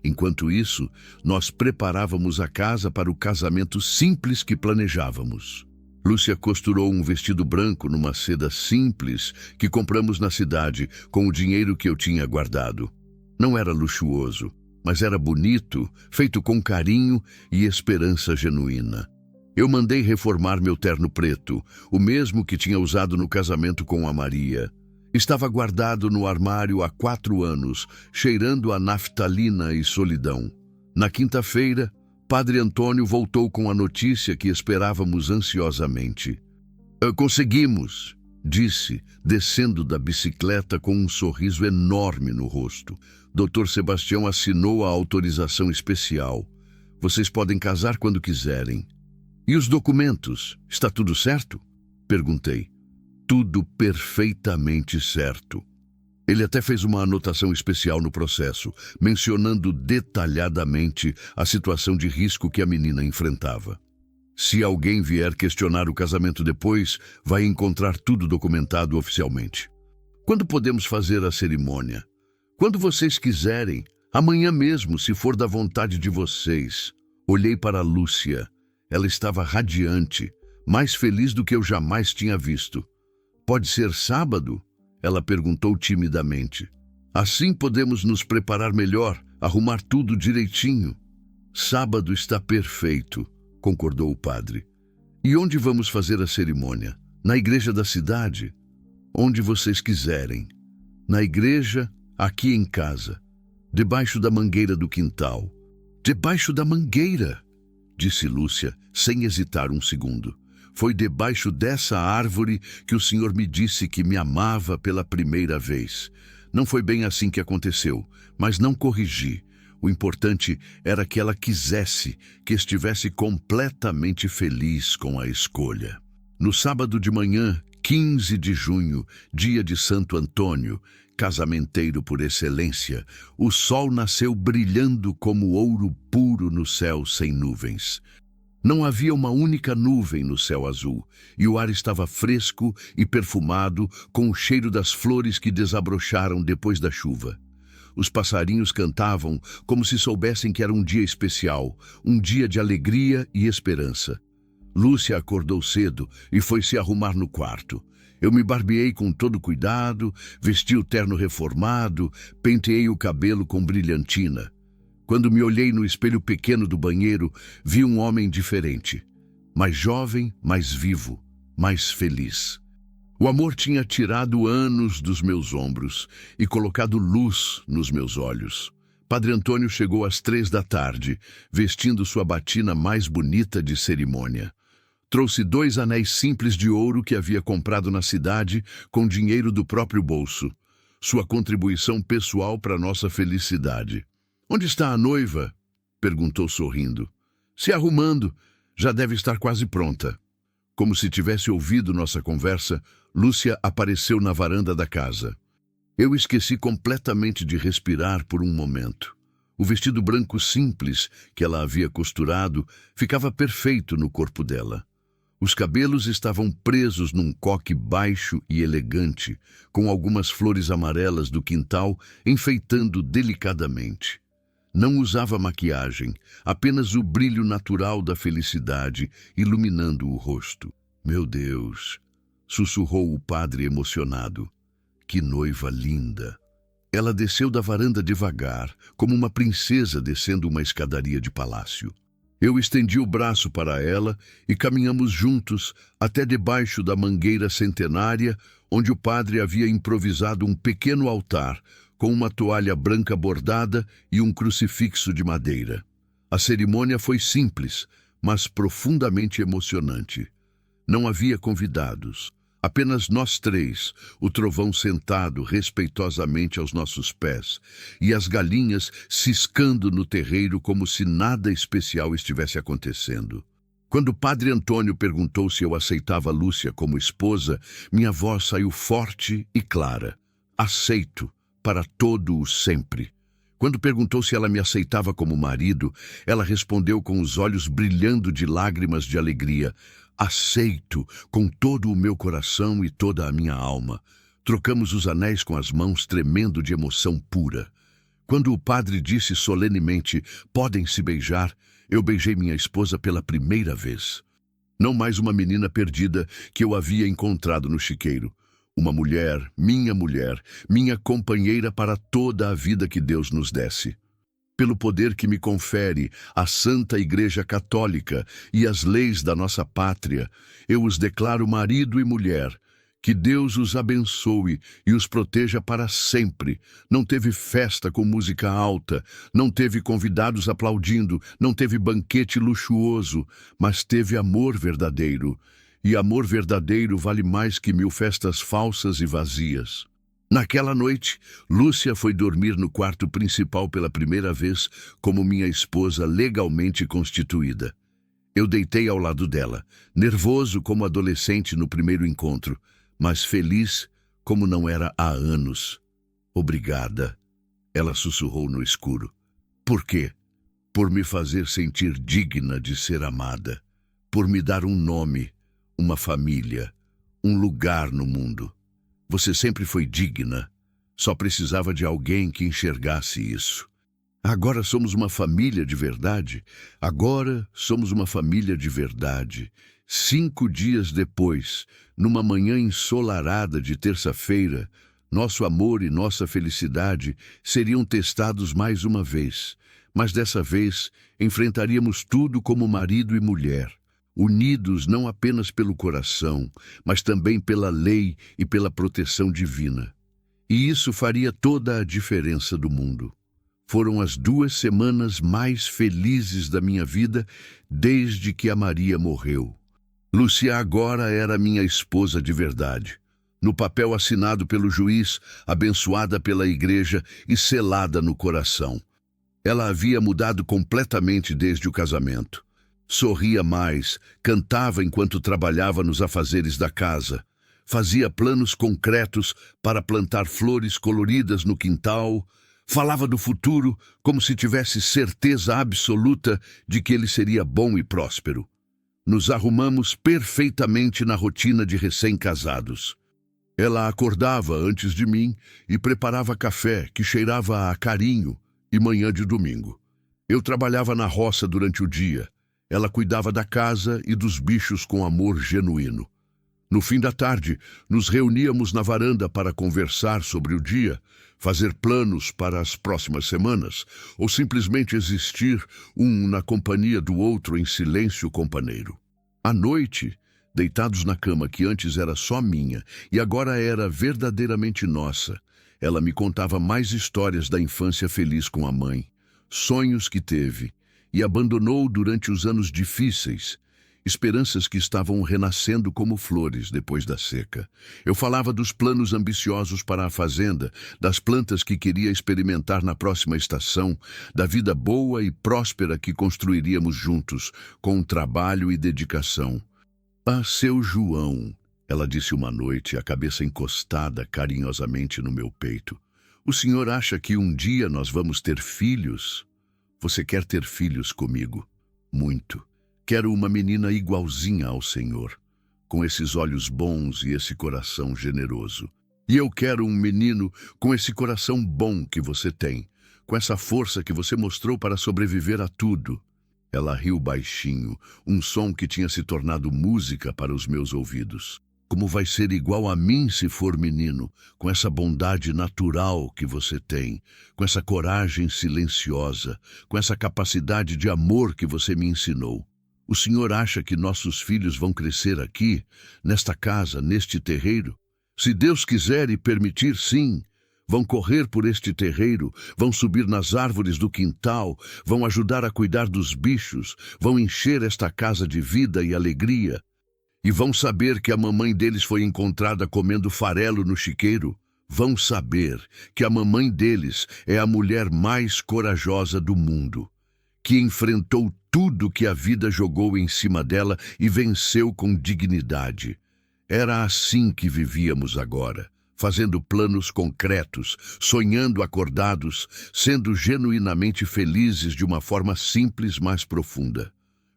Enquanto isso, nós preparávamos a casa para o casamento simples que planejávamos. Lúcia costurou um vestido branco numa seda simples que compramos na cidade com o dinheiro que eu tinha guardado. Não era luxuoso, mas era bonito, feito com carinho e esperança genuína. Eu mandei reformar meu terno preto, o mesmo que tinha usado no casamento com a Maria. Estava guardado no armário há 4 anos, cheirando a naftalina e solidão. Na quinta-feira, Padre Antônio voltou com a notícia que esperávamos ansiosamente. Conseguimos, disse, descendo da bicicleta com um sorriso enorme no rosto. Dr. Sebastião assinou a autorização especial. Vocês podem casar quando quiserem. E os documentos? Está tudo certo? Perguntei. Tudo perfeitamente certo. Ele até fez uma anotação especial no processo, mencionando detalhadamente a situação de risco que a menina enfrentava. Se alguém vier questionar o casamento depois, vai encontrar tudo documentado oficialmente. Quando podemos fazer a cerimônia? Quando vocês quiserem, amanhã mesmo, se for da vontade de vocês. Olhei para a Lúcia. Ela estava radiante, mais feliz do que eu jamais tinha visto. Pode ser sábado? Ela perguntou timidamente. Assim podemos nos preparar melhor, arrumar tudo direitinho. Sábado está perfeito, concordou o padre. E onde vamos fazer a cerimônia? Na igreja da cidade? Onde vocês quiserem. Na igreja, aqui em casa. Debaixo da mangueira do quintal. Debaixo da mangueira, disse Lúcia, sem hesitar um segundo. Foi debaixo dessa árvore que o senhor me disse que me amava pela primeira vez. Não foi bem assim que aconteceu, mas não corrigi. O importante era que ela quisesse, que estivesse completamente feliz com a escolha. No sábado de manhã, 15 de junho, dia de Santo Antônio, casamenteiro por excelência, o sol nasceu brilhando como ouro puro no céu sem nuvens. Não havia uma única nuvem no céu azul, e o ar estava fresco e perfumado com o cheiro das flores que desabrocharam depois da chuva. Os passarinhos cantavam como se soubessem que era um dia especial, um dia de alegria e esperança. Lúcia acordou cedo e foi se arrumar no quarto. Eu me barbeei com todo cuidado, vesti o terno reformado, penteei o cabelo com brilhantina. Quando me olhei no espelho pequeno do banheiro, vi um homem diferente. Mais jovem, mais vivo, mais feliz. O amor tinha tirado anos dos meus ombros e colocado luz nos meus olhos. Padre Antônio chegou às 3 da tarde, vestindo sua batina mais bonita de cerimônia. Trouxe 2 anéis simples de ouro que havia comprado na cidade com dinheiro do próprio bolso. Sua contribuição pessoal para nossa felicidade. Onde está a noiva? Perguntou sorrindo. Se arrumando. Já deve estar quase pronta. Como se tivesse ouvido nossa conversa, Lúcia apareceu na varanda da casa. Eu esqueci completamente de respirar por um momento. O vestido branco simples que ela havia costurado ficava perfeito no corpo dela. Os cabelos estavam presos num coque baixo e elegante, com algumas flores amarelas do quintal enfeitando delicadamente. Não usava maquiagem, apenas o brilho natural da felicidade iluminando o rosto. Meu Deus! Sussurrou o padre emocionado. Que noiva linda! Ela desceu da varanda devagar, como uma princesa descendo uma escadaria de palácio. Eu estendi o braço para ela e caminhamos juntos até debaixo da mangueira centenária, onde o padre havia improvisado um pequeno altar, com uma toalha branca bordada e um crucifixo de madeira. A cerimônia foi simples, mas profundamente emocionante. Não havia convidados. Apenas nós três, o trovão sentado respeitosamente aos nossos pés e as galinhas ciscando no terreiro como se nada especial estivesse acontecendo. Quando o padre Antônio perguntou se eu aceitava Lúcia como esposa, minha voz saiu forte e clara. Aceito, para todo o sempre. Quando perguntou se ela me aceitava como marido, ela respondeu com os olhos brilhando de lágrimas de alegria. Aceito, com todo o meu coração e toda a minha alma. Trocamos os anéis com as mãos tremendo de emoção pura. Quando o padre disse solenemente, podem se beijar, eu beijei minha esposa pela primeira vez. Não mais uma menina perdida que eu havia encontrado no chiqueiro. Uma mulher, minha companheira para toda a vida que Deus nos desse. Pelo poder que me confere a Santa Igreja Católica e as leis da nossa pátria, eu os declaro marido e mulher. Que Deus os abençoe e os proteja para sempre. Não teve festa com música alta, não teve convidados aplaudindo, não teve banquete luxuoso, mas teve amor verdadeiro. E amor verdadeiro vale mais que 1000 festas falsas e vazias. Naquela noite, Lúcia foi dormir no quarto principal pela primeira vez como minha esposa legalmente constituída. Eu deitei ao lado dela, nervoso como adolescente no primeiro encontro, mas feliz como não era há anos. Obrigada, ela sussurrou no escuro. Por quê? Por me fazer sentir digna de ser amada, por me dar um nome, uma família, um lugar no mundo. Você sempre foi digna, só precisava de alguém que enxergasse isso. Agora somos uma família de verdade. Agora somos uma família de verdade. 5 dias depois, numa manhã ensolarada de terça-feira, nosso amor e nossa felicidade seriam testados mais uma vez. Mas dessa vez, enfrentaríamos tudo como marido e mulher. Unidos não apenas pelo coração, mas também pela lei e pela proteção divina. E isso faria toda a diferença do mundo. Foram as 2 semanas mais felizes da minha vida desde que a Maria morreu. Lúcia agora era minha esposa de verdade. No papel assinado pelo juiz, abençoada pela igreja e selada no coração. Ela havia mudado completamente desde o casamento. Sorria mais, cantava enquanto trabalhava nos afazeres da casa. Fazia planos concretos para plantar flores coloridas no quintal. Falava do futuro como se tivesse certeza absoluta de que ele seria bom e próspero. Nos arrumamos perfeitamente na rotina de recém-casados. Ela acordava antes de mim e preparava café que cheirava a carinho e manhã de domingo. Eu trabalhava na roça durante o dia. Ela cuidava da casa e dos bichos com amor genuíno. No fim da tarde, nos reuníamos na varanda para conversar sobre o dia, fazer planos para as próximas semanas, ou simplesmente existir um na companhia do outro em silêncio companheiro. À noite, deitados na cama que antes era só minha e agora era verdadeiramente nossa, ela me contava mais histórias da infância feliz com a mãe, sonhos que teve, e abandonou durante os anos difíceis, esperanças que estavam renascendo como flores depois da seca. Eu falava dos planos ambiciosos para a fazenda, das plantas que queria experimentar na próxima estação, da vida boa e próspera que construiríamos juntos, com trabalho e dedicação. Ah, seu João, ela disse uma noite, a cabeça encostada carinhosamente no meu peito. O senhor acha que um dia nós vamos ter filhos? Você quer ter filhos comigo? Muito. Quero uma menina igualzinha ao Senhor, com esses olhos bons e esse coração generoso. E eu quero um menino com esse coração bom que você tem, com essa força que você mostrou para sobreviver a tudo. Ela riu baixinho, um som que tinha se tornado música para os meus ouvidos. Como vai ser igual a mim se for menino, com essa bondade natural que você tem, com essa coragem silenciosa, com essa capacidade de amor que você me ensinou. O senhor acha que nossos filhos vão crescer aqui, nesta casa, neste terreiro? Se Deus quiser e permitir, sim. Vão correr por este terreiro, vão subir nas árvores do quintal, vão ajudar a cuidar dos bichos, vão encher esta casa de vida e alegria. E vão saber que a mamãe deles foi encontrada comendo farelo no chiqueiro. Vão saber que a mamãe deles é a mulher mais corajosa do mundo, que enfrentou tudo que a vida jogou em cima dela e venceu com dignidade. Era assim que vivíamos agora, fazendo planos concretos, sonhando acordados, sendo genuinamente felizes de uma forma simples, mas profunda.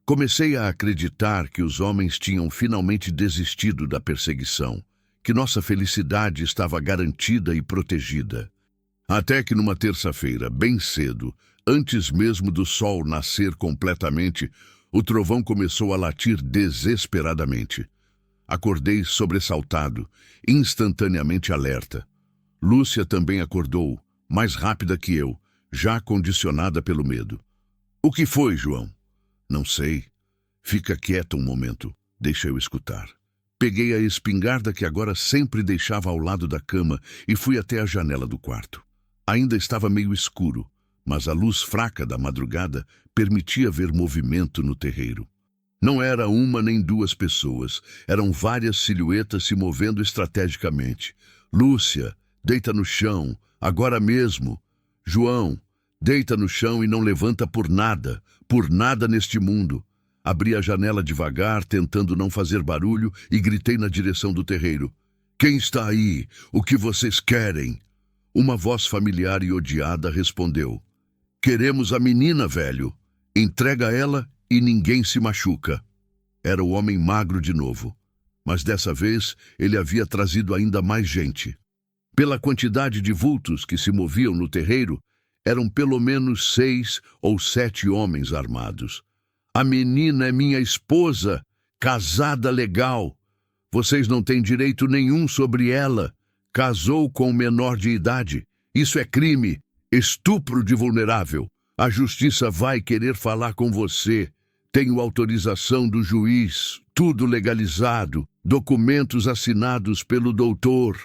Comecei a acreditar que os homens tinham finalmente desistido da perseguição, que nossa felicidade estava garantida e protegida. Até que numa terça-feira, bem cedo, antes mesmo do sol nascer completamente, o trovão começou a latir desesperadamente. Acordei sobressaltado, instantaneamente alerta. Lúcia também acordou, mais rápida que eu, já condicionada pelo medo. O que foi, João? Não sei. Fica quieto um momento, deixa eu escutar. Peguei a espingarda que agora sempre deixava ao lado da cama e fui até a janela do quarto. Ainda estava meio escuro, mas a luz fraca da madrugada permitia ver movimento no terreiro. Não era uma nem duas pessoas, eram várias silhuetas se movendo estrategicamente. Lúcia, deita no chão, agora mesmo. João, deita no chão e não levanta por nada neste mundo. Abri a janela devagar, tentando não fazer barulho, e gritei na direção do terreiro. Quem está aí? O que vocês querem? Uma voz familiar e odiada respondeu. Queremos a menina, velho. Entrega ela e ninguém se machuca. Era o homem magro de novo, mas dessa vez ele havia trazido ainda mais gente. Pela quantidade de vultos que se moviam no terreiro, eram pelo menos 6 ou 7 homens armados. A menina é minha esposa, casada legal. Vocês não têm direito nenhum sobre ela. Casou com menor de idade. Isso é crime, estupro de vulnerável. A justiça vai querer falar com você. Tenho autorização do juiz, tudo legalizado, documentos assinados pelo doutor.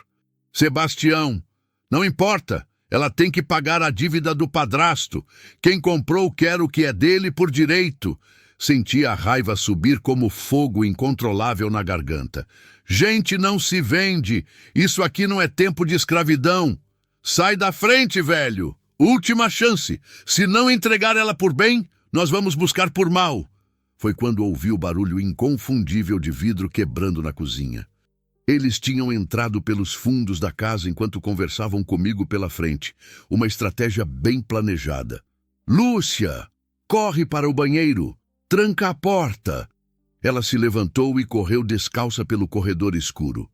Sebastião, não importa. Ela tem que pagar a dívida do padrasto. Quem comprou quer o que é dele por direito. Senti a raiva subir como fogo incontrolável na garganta. Gente não se vende. Isso aqui não é tempo de escravidão. Sai da frente, velho. Última chance. Se não entregar ela por bem, nós vamos buscar por mal. Foi quando ouvi o barulho inconfundível de vidro quebrando na cozinha. Eles tinham entrado pelos fundos da casa enquanto conversavam comigo pela frente. Uma estratégia bem planejada. Lúcia, corre para o banheiro. Tranca a porta. Ela se levantou e correu descalça pelo corredor escuro.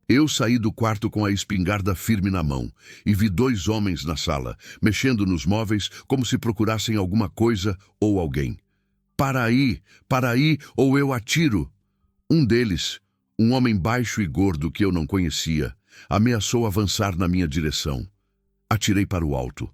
Eu saí do quarto com a espingarda firme na mão e vi 2 homens na sala, mexendo nos móveis como se procurassem alguma coisa ou alguém. Para aí, ou eu atiro. Um deles, um homem baixo e gordo que eu não conhecia, ameaçou avançar na minha direção. Atirei para o alto.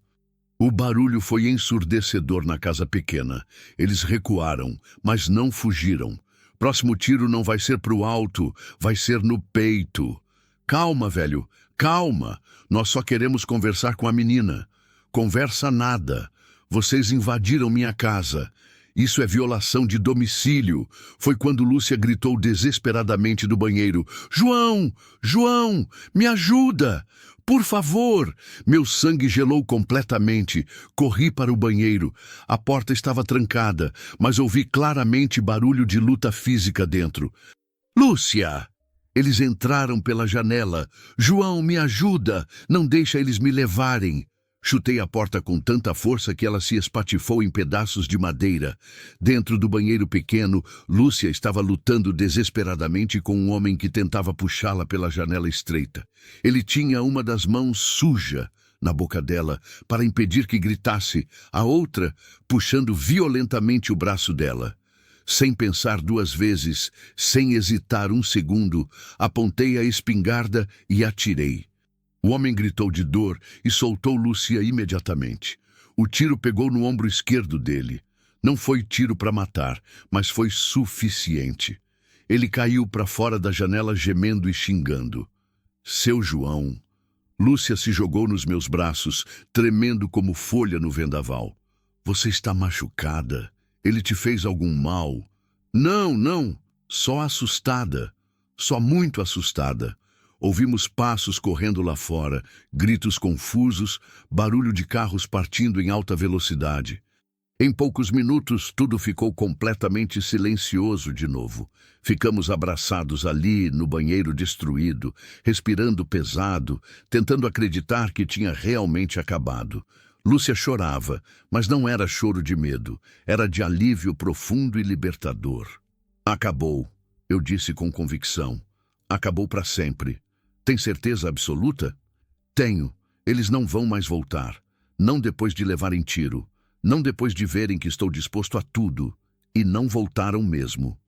O barulho foi ensurdecedor na casa pequena. Eles recuaram, mas não fugiram. Próximo tiro não vai ser pro alto, vai ser no peito. Calma, velho, calma. Nós só queremos conversar com a menina. Conversa nada. Vocês invadiram minha casa. Isso é violação de domicílio. Foi quando Lúcia gritou desesperadamente do banheiro. João! João! Me ajuda! Por favor! Meu sangue gelou completamente. Corri para o banheiro. A porta estava trancada, mas ouvi claramente barulho de luta física dentro. Lúcia! Eles entraram pela janela. João, me ajuda! Não deixa eles me levarem. Chutei a porta com tanta força que ela se espatifou em pedaços de madeira. Dentro do banheiro pequeno, Lúcia estava lutando desesperadamente com um homem que tentava puxá-la pela janela estreita. Ele tinha uma das mãos suja na boca dela para impedir que gritasse, a outra puxando violentamente o braço dela. Sem pensar duas vezes, sem hesitar um segundo, apontei a espingarda e atirei. O homem gritou de dor e soltou Lúcia imediatamente. O tiro pegou no ombro esquerdo dele. Não foi tiro para matar, mas foi suficiente. Ele caiu para fora da janela gemendo e xingando. Seu João. Lúcia se jogou nos meus braços, tremendo como folha no vendaval. Você está machucada? Ele te fez algum mal? Não, não. Só assustada. Só muito assustada. Ouvimos passos correndo lá fora, gritos confusos, barulho de carros partindo em alta velocidade. Em poucos minutos, tudo ficou completamente silencioso de novo. Ficamos abraçados ali, no banheiro destruído, respirando pesado, tentando acreditar que tinha realmente acabado. Lúcia chorava, mas não era choro de medo, era de alívio profundo e libertador. Acabou, eu disse com convicção. Acabou para sempre. Tem certeza absoluta? Tenho. Eles não vão mais voltar. Não depois de levarem tiro. Não depois de verem que estou disposto a tudo. E não voltaram mesmo.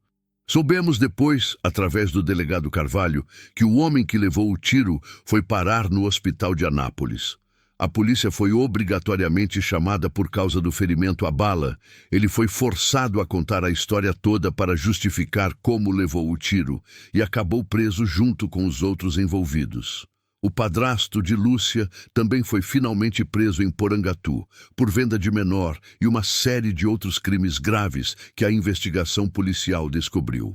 Soubemos depois, através do delegado Carvalho, que o homem que levou o tiro foi parar no hospital de Anápolis. A polícia foi obrigatoriamente chamada por causa do ferimento à bala. Ele foi forçado a contar a história toda para justificar como levou o tiro e acabou preso junto com os outros envolvidos. O padrasto de Lúcia também foi finalmente preso em Porangatu, por venda de menor e uma série de outros crimes graves que a investigação policial descobriu.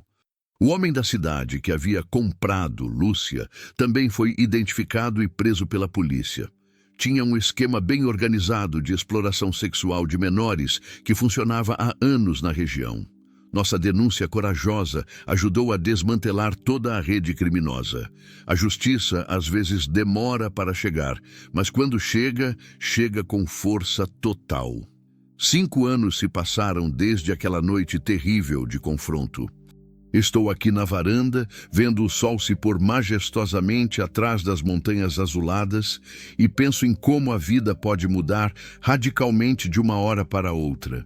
O homem da cidade que havia comprado Lúcia também foi identificado e preso pela polícia. Tinha um esquema bem organizado de exploração sexual de menores que funcionava há anos na região. Nossa denúncia corajosa ajudou a desmantelar toda a rede criminosa. A justiça às vezes demora para chegar, mas quando chega, chega com força total. 5 anos se passaram desde aquela noite terrível de confronto. Estou aqui na varanda, vendo o sol se pôr majestosamente atrás das montanhas azuladas e penso em como a vida pode mudar radicalmente de uma hora para outra.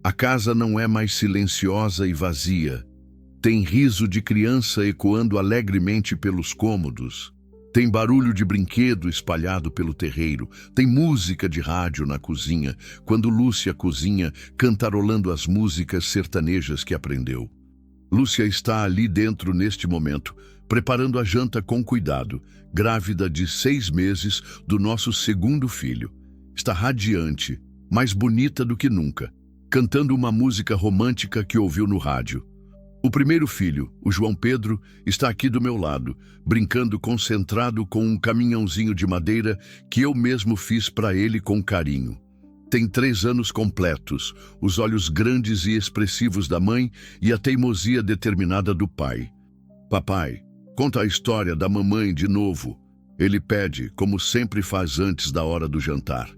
A casa não é mais silenciosa e vazia. Tem riso de criança ecoando alegremente pelos cômodos. Tem barulho de brinquedo espalhado pelo terreiro. Tem música de rádio na cozinha, quando Lúcia cozinha, cantarolando as músicas sertanejas que aprendeu. Lúcia está ali dentro neste momento, preparando a janta com cuidado, grávida de 6 meses do nosso segundo filho. Está radiante, mais bonita do que nunca, cantando uma música romântica que ouviu no rádio. O primeiro filho, o João Pedro, está aqui do meu lado, brincando concentrado com um caminhãozinho de madeira que eu mesmo fiz para ele com carinho. Tem 3 anos completos, os olhos grandes e expressivos da mãe e a teimosia determinada do pai. Papai, conta a história da mamãe de novo. Ele pede, como sempre faz antes da hora do jantar.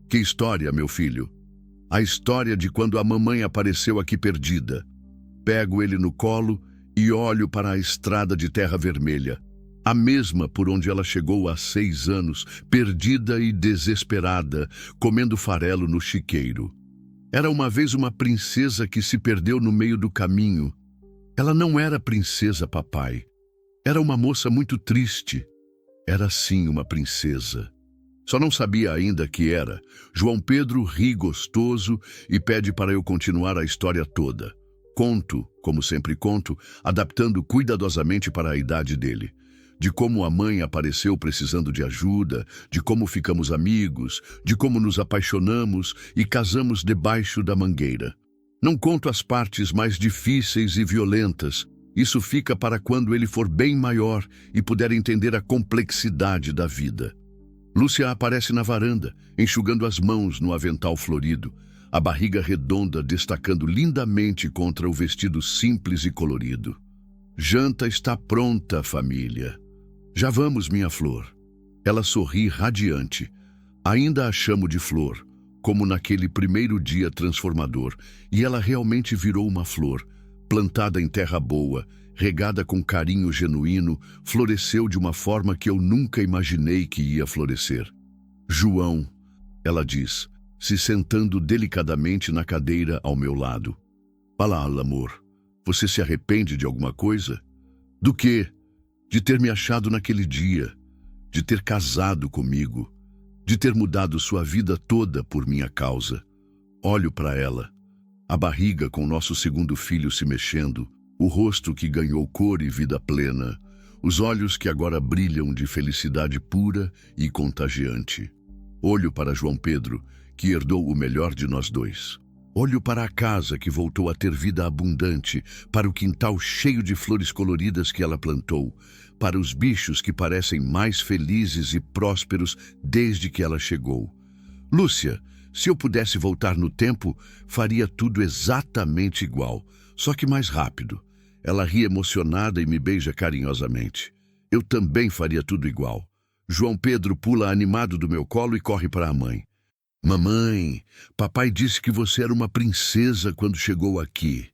Que história, meu filho? A história de quando a mamãe apareceu aqui perdida. Pego ele no colo e olho para a estrada de terra vermelha. A mesma por onde ela chegou há 6 anos, perdida e desesperada, comendo farelo no chiqueiro. Era uma vez uma princesa que se perdeu no meio do caminho. Ela não era princesa, papai. Era uma moça muito triste. Era sim uma princesa. Só não sabia ainda que era. João Pedro ri gostoso e pede para eu continuar a história toda. Conto, como sempre conto, adaptando cuidadosamente para a idade dele. De como a mãe apareceu precisando de ajuda, de como ficamos amigos, de como nos apaixonamos e casamos debaixo da mangueira. Não conto as partes mais difíceis e violentas. Isso fica para quando ele for bem maior e puder entender a complexidade da vida. Lúcia aparece na varanda, enxugando as mãos no avental florido, a barriga redonda destacando lindamente contra o vestido simples e colorido. Janta está pronta, família. Já vamos, minha flor. Ela sorri radiante. Ainda a chamo de flor, como naquele primeiro dia transformador, e ela realmente virou uma flor, plantada em terra boa, regada com carinho genuíno, floresceu de uma forma que eu nunca imaginei que ia florescer. João, ela diz, se sentando delicadamente na cadeira ao meu lado. Fala, amor, você se arrepende de alguma coisa? Do quê? De ter me achado naquele dia, de ter casado comigo, de ter mudado sua vida toda por minha causa. Olho para ela, a barriga com nosso segundo filho se mexendo, o rosto que ganhou cor e vida plena, os olhos que agora brilham de felicidade pura e contagiante. Olho para João Pedro, que herdou o melhor de nós dois. Olho para a casa que voltou a ter vida abundante, para o quintal cheio de flores coloridas que ela plantou, para os bichos que parecem mais felizes e prósperos desde que ela chegou. Lúcia, se eu pudesse voltar no tempo, faria tudo exatamente igual, só que mais rápido. Ela ri emocionada e me beija carinhosamente. Eu também faria tudo igual. João Pedro pula animado do meu colo e corre para a mãe. Mamãe, papai disse que você era uma princesa quando chegou aqui.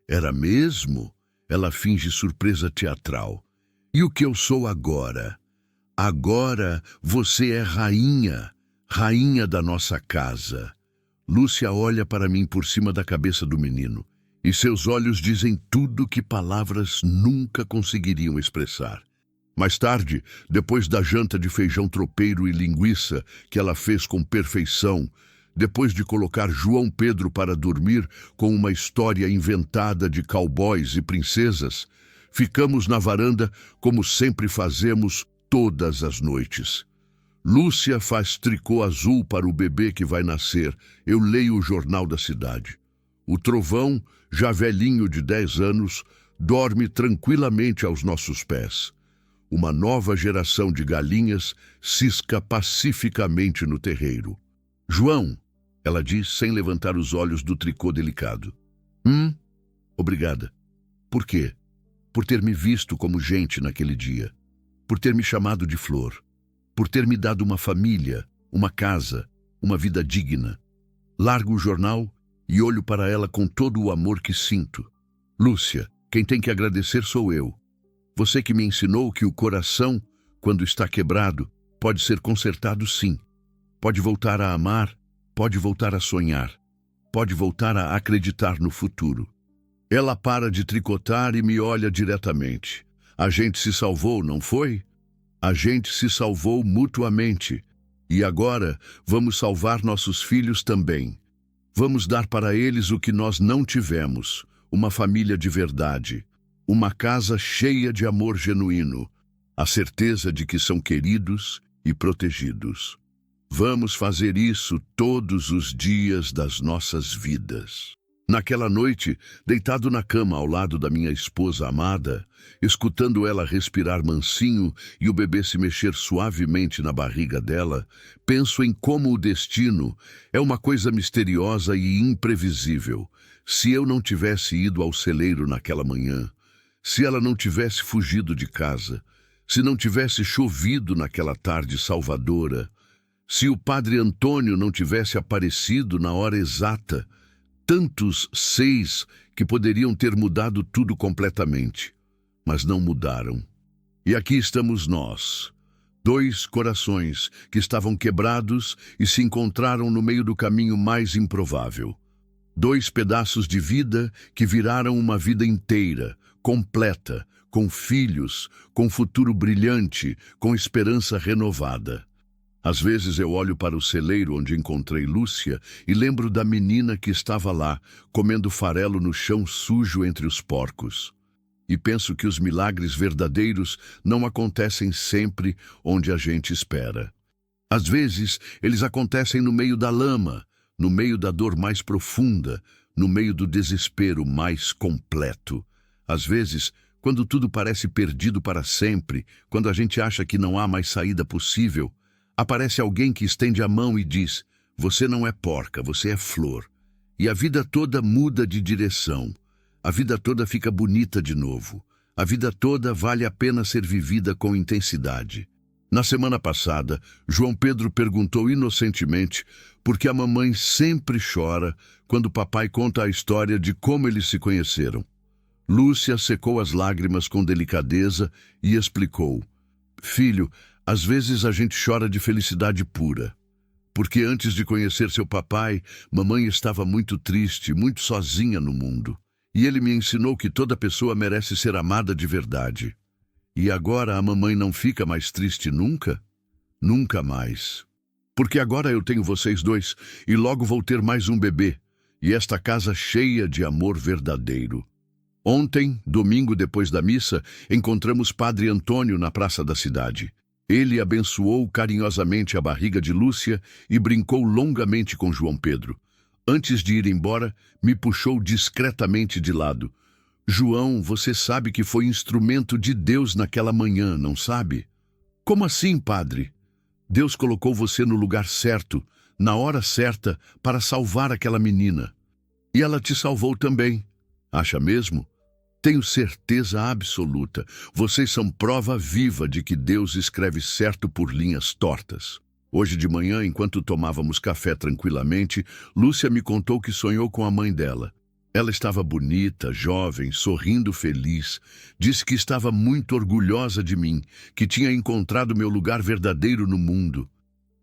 Era mesmo? Ela finge surpresa teatral. E o que eu sou agora? Agora você é rainha, rainha da nossa casa. Lúcia olha para mim por cima da cabeça do menino, e seus olhos dizem tudo que palavras nunca conseguiriam expressar. Mais tarde, depois da janta de feijão tropeiro e linguiça que ela fez com perfeição, depois de colocar João Pedro para dormir com uma história inventada de cowboys e princesas, ficamos na varanda como sempre fazemos todas as noites. Lúcia faz tricô azul para o bebê que vai nascer. Eu leio o jornal da cidade. O Trovão, já velhinho de 10 anos, dorme tranquilamente aos nossos pés. Uma nova geração de galinhas cisca pacificamente no terreiro. João, ela diz sem levantar os olhos do tricô delicado. Obrigada. Por quê? Por ter me visto como gente naquele dia. Por ter me chamado de flor. Por ter me dado uma família, uma casa, uma vida digna. Largo o jornal e olho para ela com todo o amor que sinto. Lúcia, quem tem que agradecer sou eu. Você que me ensinou que o coração, quando está quebrado, pode ser consertado sim. Pode voltar a amar, pode voltar a sonhar, pode voltar a acreditar no futuro. Ela para de tricotar e me olha diretamente. A gente se salvou, não foi? A gente se salvou mutuamente. E agora vamos salvar nossos filhos também. Vamos dar para eles o que nós não tivemos, uma família de verdade. Uma casa cheia de amor genuíno, a certeza de que são queridos e protegidos. Vamos fazer isso todos os dias das nossas vidas. Naquela noite, deitado na cama ao lado da minha esposa amada, escutando ela respirar mansinho e o bebê se mexer suavemente na barriga dela, penso em como o destino é uma coisa misteriosa e imprevisível. Se eu não tivesse ido ao celeiro naquela manhã, se ela não tivesse fugido de casa, se não tivesse chovido naquela tarde salvadora, se o padre Antônio não tivesse aparecido na hora exata, tantos seis que poderiam ter mudado tudo completamente, mas não mudaram. E aqui estamos nós, 2 corações que estavam quebrados e se encontraram no meio do caminho mais improvável. 2 pedaços de vida que viraram uma vida inteira, completa, com filhos, com futuro brilhante, com esperança renovada. Às vezes eu olho para o celeiro onde encontrei Lúcia e lembro da menina que estava lá, comendo farelo no chão sujo entre os porcos. E penso que os milagres verdadeiros não acontecem sempre onde a gente espera. Às vezes, eles acontecem no meio da lama, no meio da dor mais profunda, no meio do desespero mais completo. Às vezes, quando tudo parece perdido para sempre, quando a gente acha que não há mais saída possível, aparece alguém que estende a mão e diz: você não é porca, você é flor. E a vida toda muda de direção. A vida toda fica bonita de novo. A vida toda vale a pena ser vivida com intensidade. Na semana passada, João Pedro perguntou inocentemente por que a mamãe sempre chora quando papai conta a história de como eles se conheceram. Lúcia secou as lágrimas com delicadeza e explicou: Filho, às vezes a gente chora de felicidade pura. Porque antes de conhecer seu papai, mamãe estava muito triste, muito sozinha no mundo. E ele me ensinou que toda pessoa merece ser amada de verdade. E agora a mamãe não fica mais triste nunca? Nunca mais. Porque agora eu tenho vocês dois e logo vou ter mais um bebê. E esta casa cheia de amor verdadeiro. Ontem, domingo depois da missa, encontramos Padre Antônio na praça da cidade. Ele abençoou carinhosamente a barriga de Lúcia e brincou longamente com João Pedro. Antes de ir embora, me puxou discretamente de lado. João, você sabe que foi instrumento de Deus naquela manhã, não sabe? Como assim, padre? Deus colocou você no lugar certo, na hora certa, para salvar aquela menina. E ela te salvou também. Acha mesmo? Tenho certeza absoluta. Vocês são prova viva de que Deus escreve certo por linhas tortas. Hoje de manhã, enquanto tomávamos café tranquilamente, Lúcia me contou que sonhou com a mãe dela. Ela estava bonita, jovem, sorrindo feliz. Disse que estava muito orgulhosa de mim, que tinha encontrado meu lugar verdadeiro no mundo.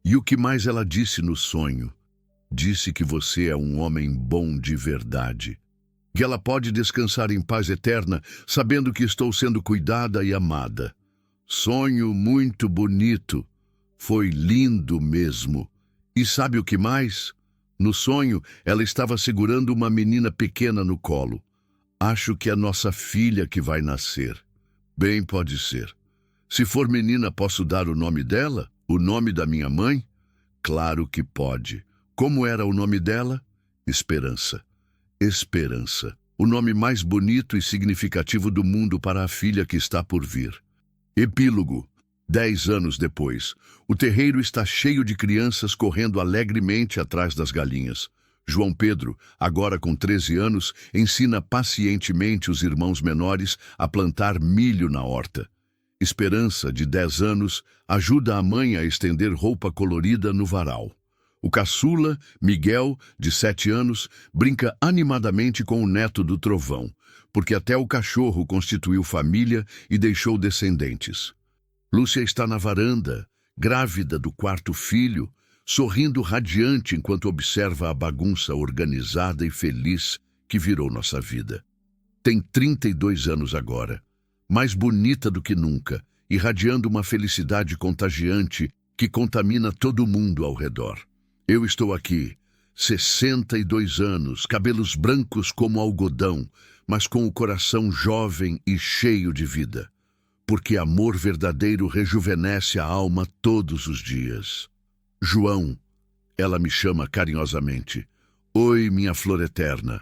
E o que mais ela disse no sonho? Disse que você é um homem bom de verdade. Que ela pode descansar em paz eterna, sabendo que estou sendo cuidada e amada. Sonho muito bonito. Foi lindo mesmo. E sabe o que mais? No sonho, ela estava segurando uma menina pequena no colo. Acho que é nossa filha que vai nascer. Bem, pode ser. Se for menina, posso dar o nome dela? O nome da minha mãe? Claro que pode. Como era o nome dela? Esperança. Esperança. O nome mais bonito e significativo do mundo para a filha que está por vir. Epílogo. 10 anos depois, o terreiro está cheio de crianças correndo alegremente atrás das galinhas. João Pedro, agora com 13 anos, ensina pacientemente os irmãos menores a plantar milho na horta. Esperança, de 10 anos, ajuda a mãe a estender roupa colorida no varal. O caçula, Miguel, de 7 anos, brinca animadamente com o neto do trovão, porque até o cachorro constituiu família e deixou descendentes. Lúcia está na varanda, grávida do 4º filho, sorrindo radiante enquanto observa a bagunça organizada e feliz que virou nossa vida. Tem 32 anos agora, mais bonita do que nunca, irradiando uma felicidade contagiante que contamina todo mundo ao redor. Eu estou aqui, 62 anos, cabelos brancos como algodão, mas com o coração jovem e cheio de vida. Porque amor verdadeiro rejuvenesce a alma todos os dias. João, ela me chama carinhosamente. Oi, minha flor eterna.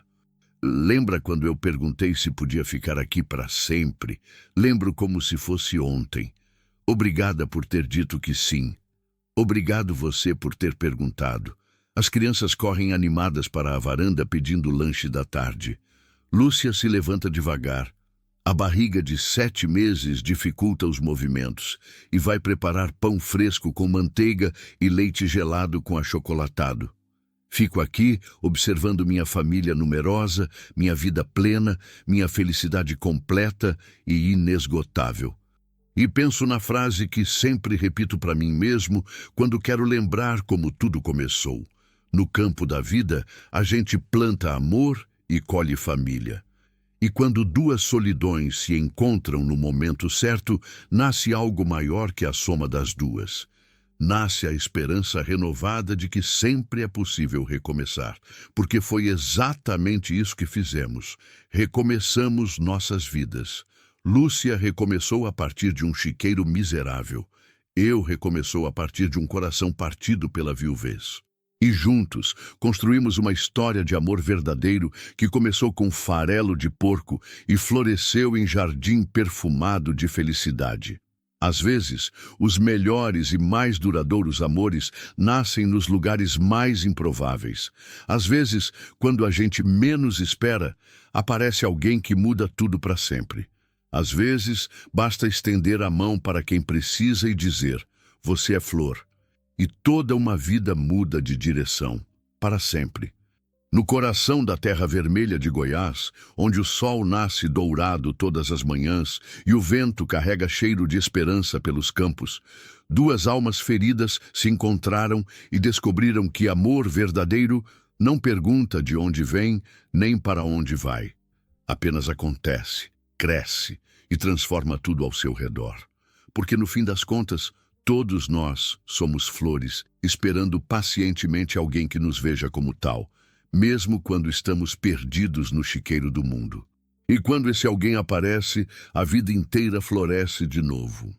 Lembra quando eu perguntei se podia ficar aqui para sempre? Lembro como se fosse ontem. Obrigada por ter dito que sim. Obrigado você por ter perguntado. As crianças correm animadas para a varanda pedindo lanche da tarde. Lúcia se levanta devagar. A barriga de 7 meses dificulta os movimentos e vai preparar pão fresco com manteiga e leite gelado com achocolatado. Fico aqui observando minha família numerosa, minha vida plena, minha felicidade completa e inesgotável. E penso na frase que sempre repito para mim mesmo quando quero lembrar como tudo começou. No campo da vida, a gente planta amor e colhe família. E quando duas solidões se encontram no momento certo, nasce algo maior que a soma das duas. Nasce a esperança renovada de que sempre é possível recomeçar, porque foi exatamente isso que fizemos. Recomeçamos nossas vidas. Lúcia recomeçou a partir de um chiqueiro miserável. Eu recomeçou a partir de um coração partido pela viuvez. E juntos construímos uma história de amor verdadeiro que começou com farelo de porco e floresceu em jardim perfumado de felicidade. Às vezes, os melhores e mais duradouros amores nascem nos lugares mais improváveis. Às vezes, quando a gente menos espera, aparece alguém que muda tudo para sempre. Às vezes, basta estender a mão para quem precisa e dizer: Você é flor. E toda uma vida muda de direção, para sempre. No coração da terra vermelha de Goiás, onde o sol nasce dourado todas as manhãs e o vento carrega cheiro de esperança pelos campos, duas almas feridas se encontraram e descobriram que amor verdadeiro não pergunta de onde vem nem para onde vai. Apenas acontece, cresce e transforma tudo ao seu redor. Porque no fim das contas, todos nós somos flores, esperando pacientemente alguém que nos veja como tal, mesmo quando estamos perdidos no chiqueiro do mundo. E quando esse alguém aparece, a vida inteira floresce de novo.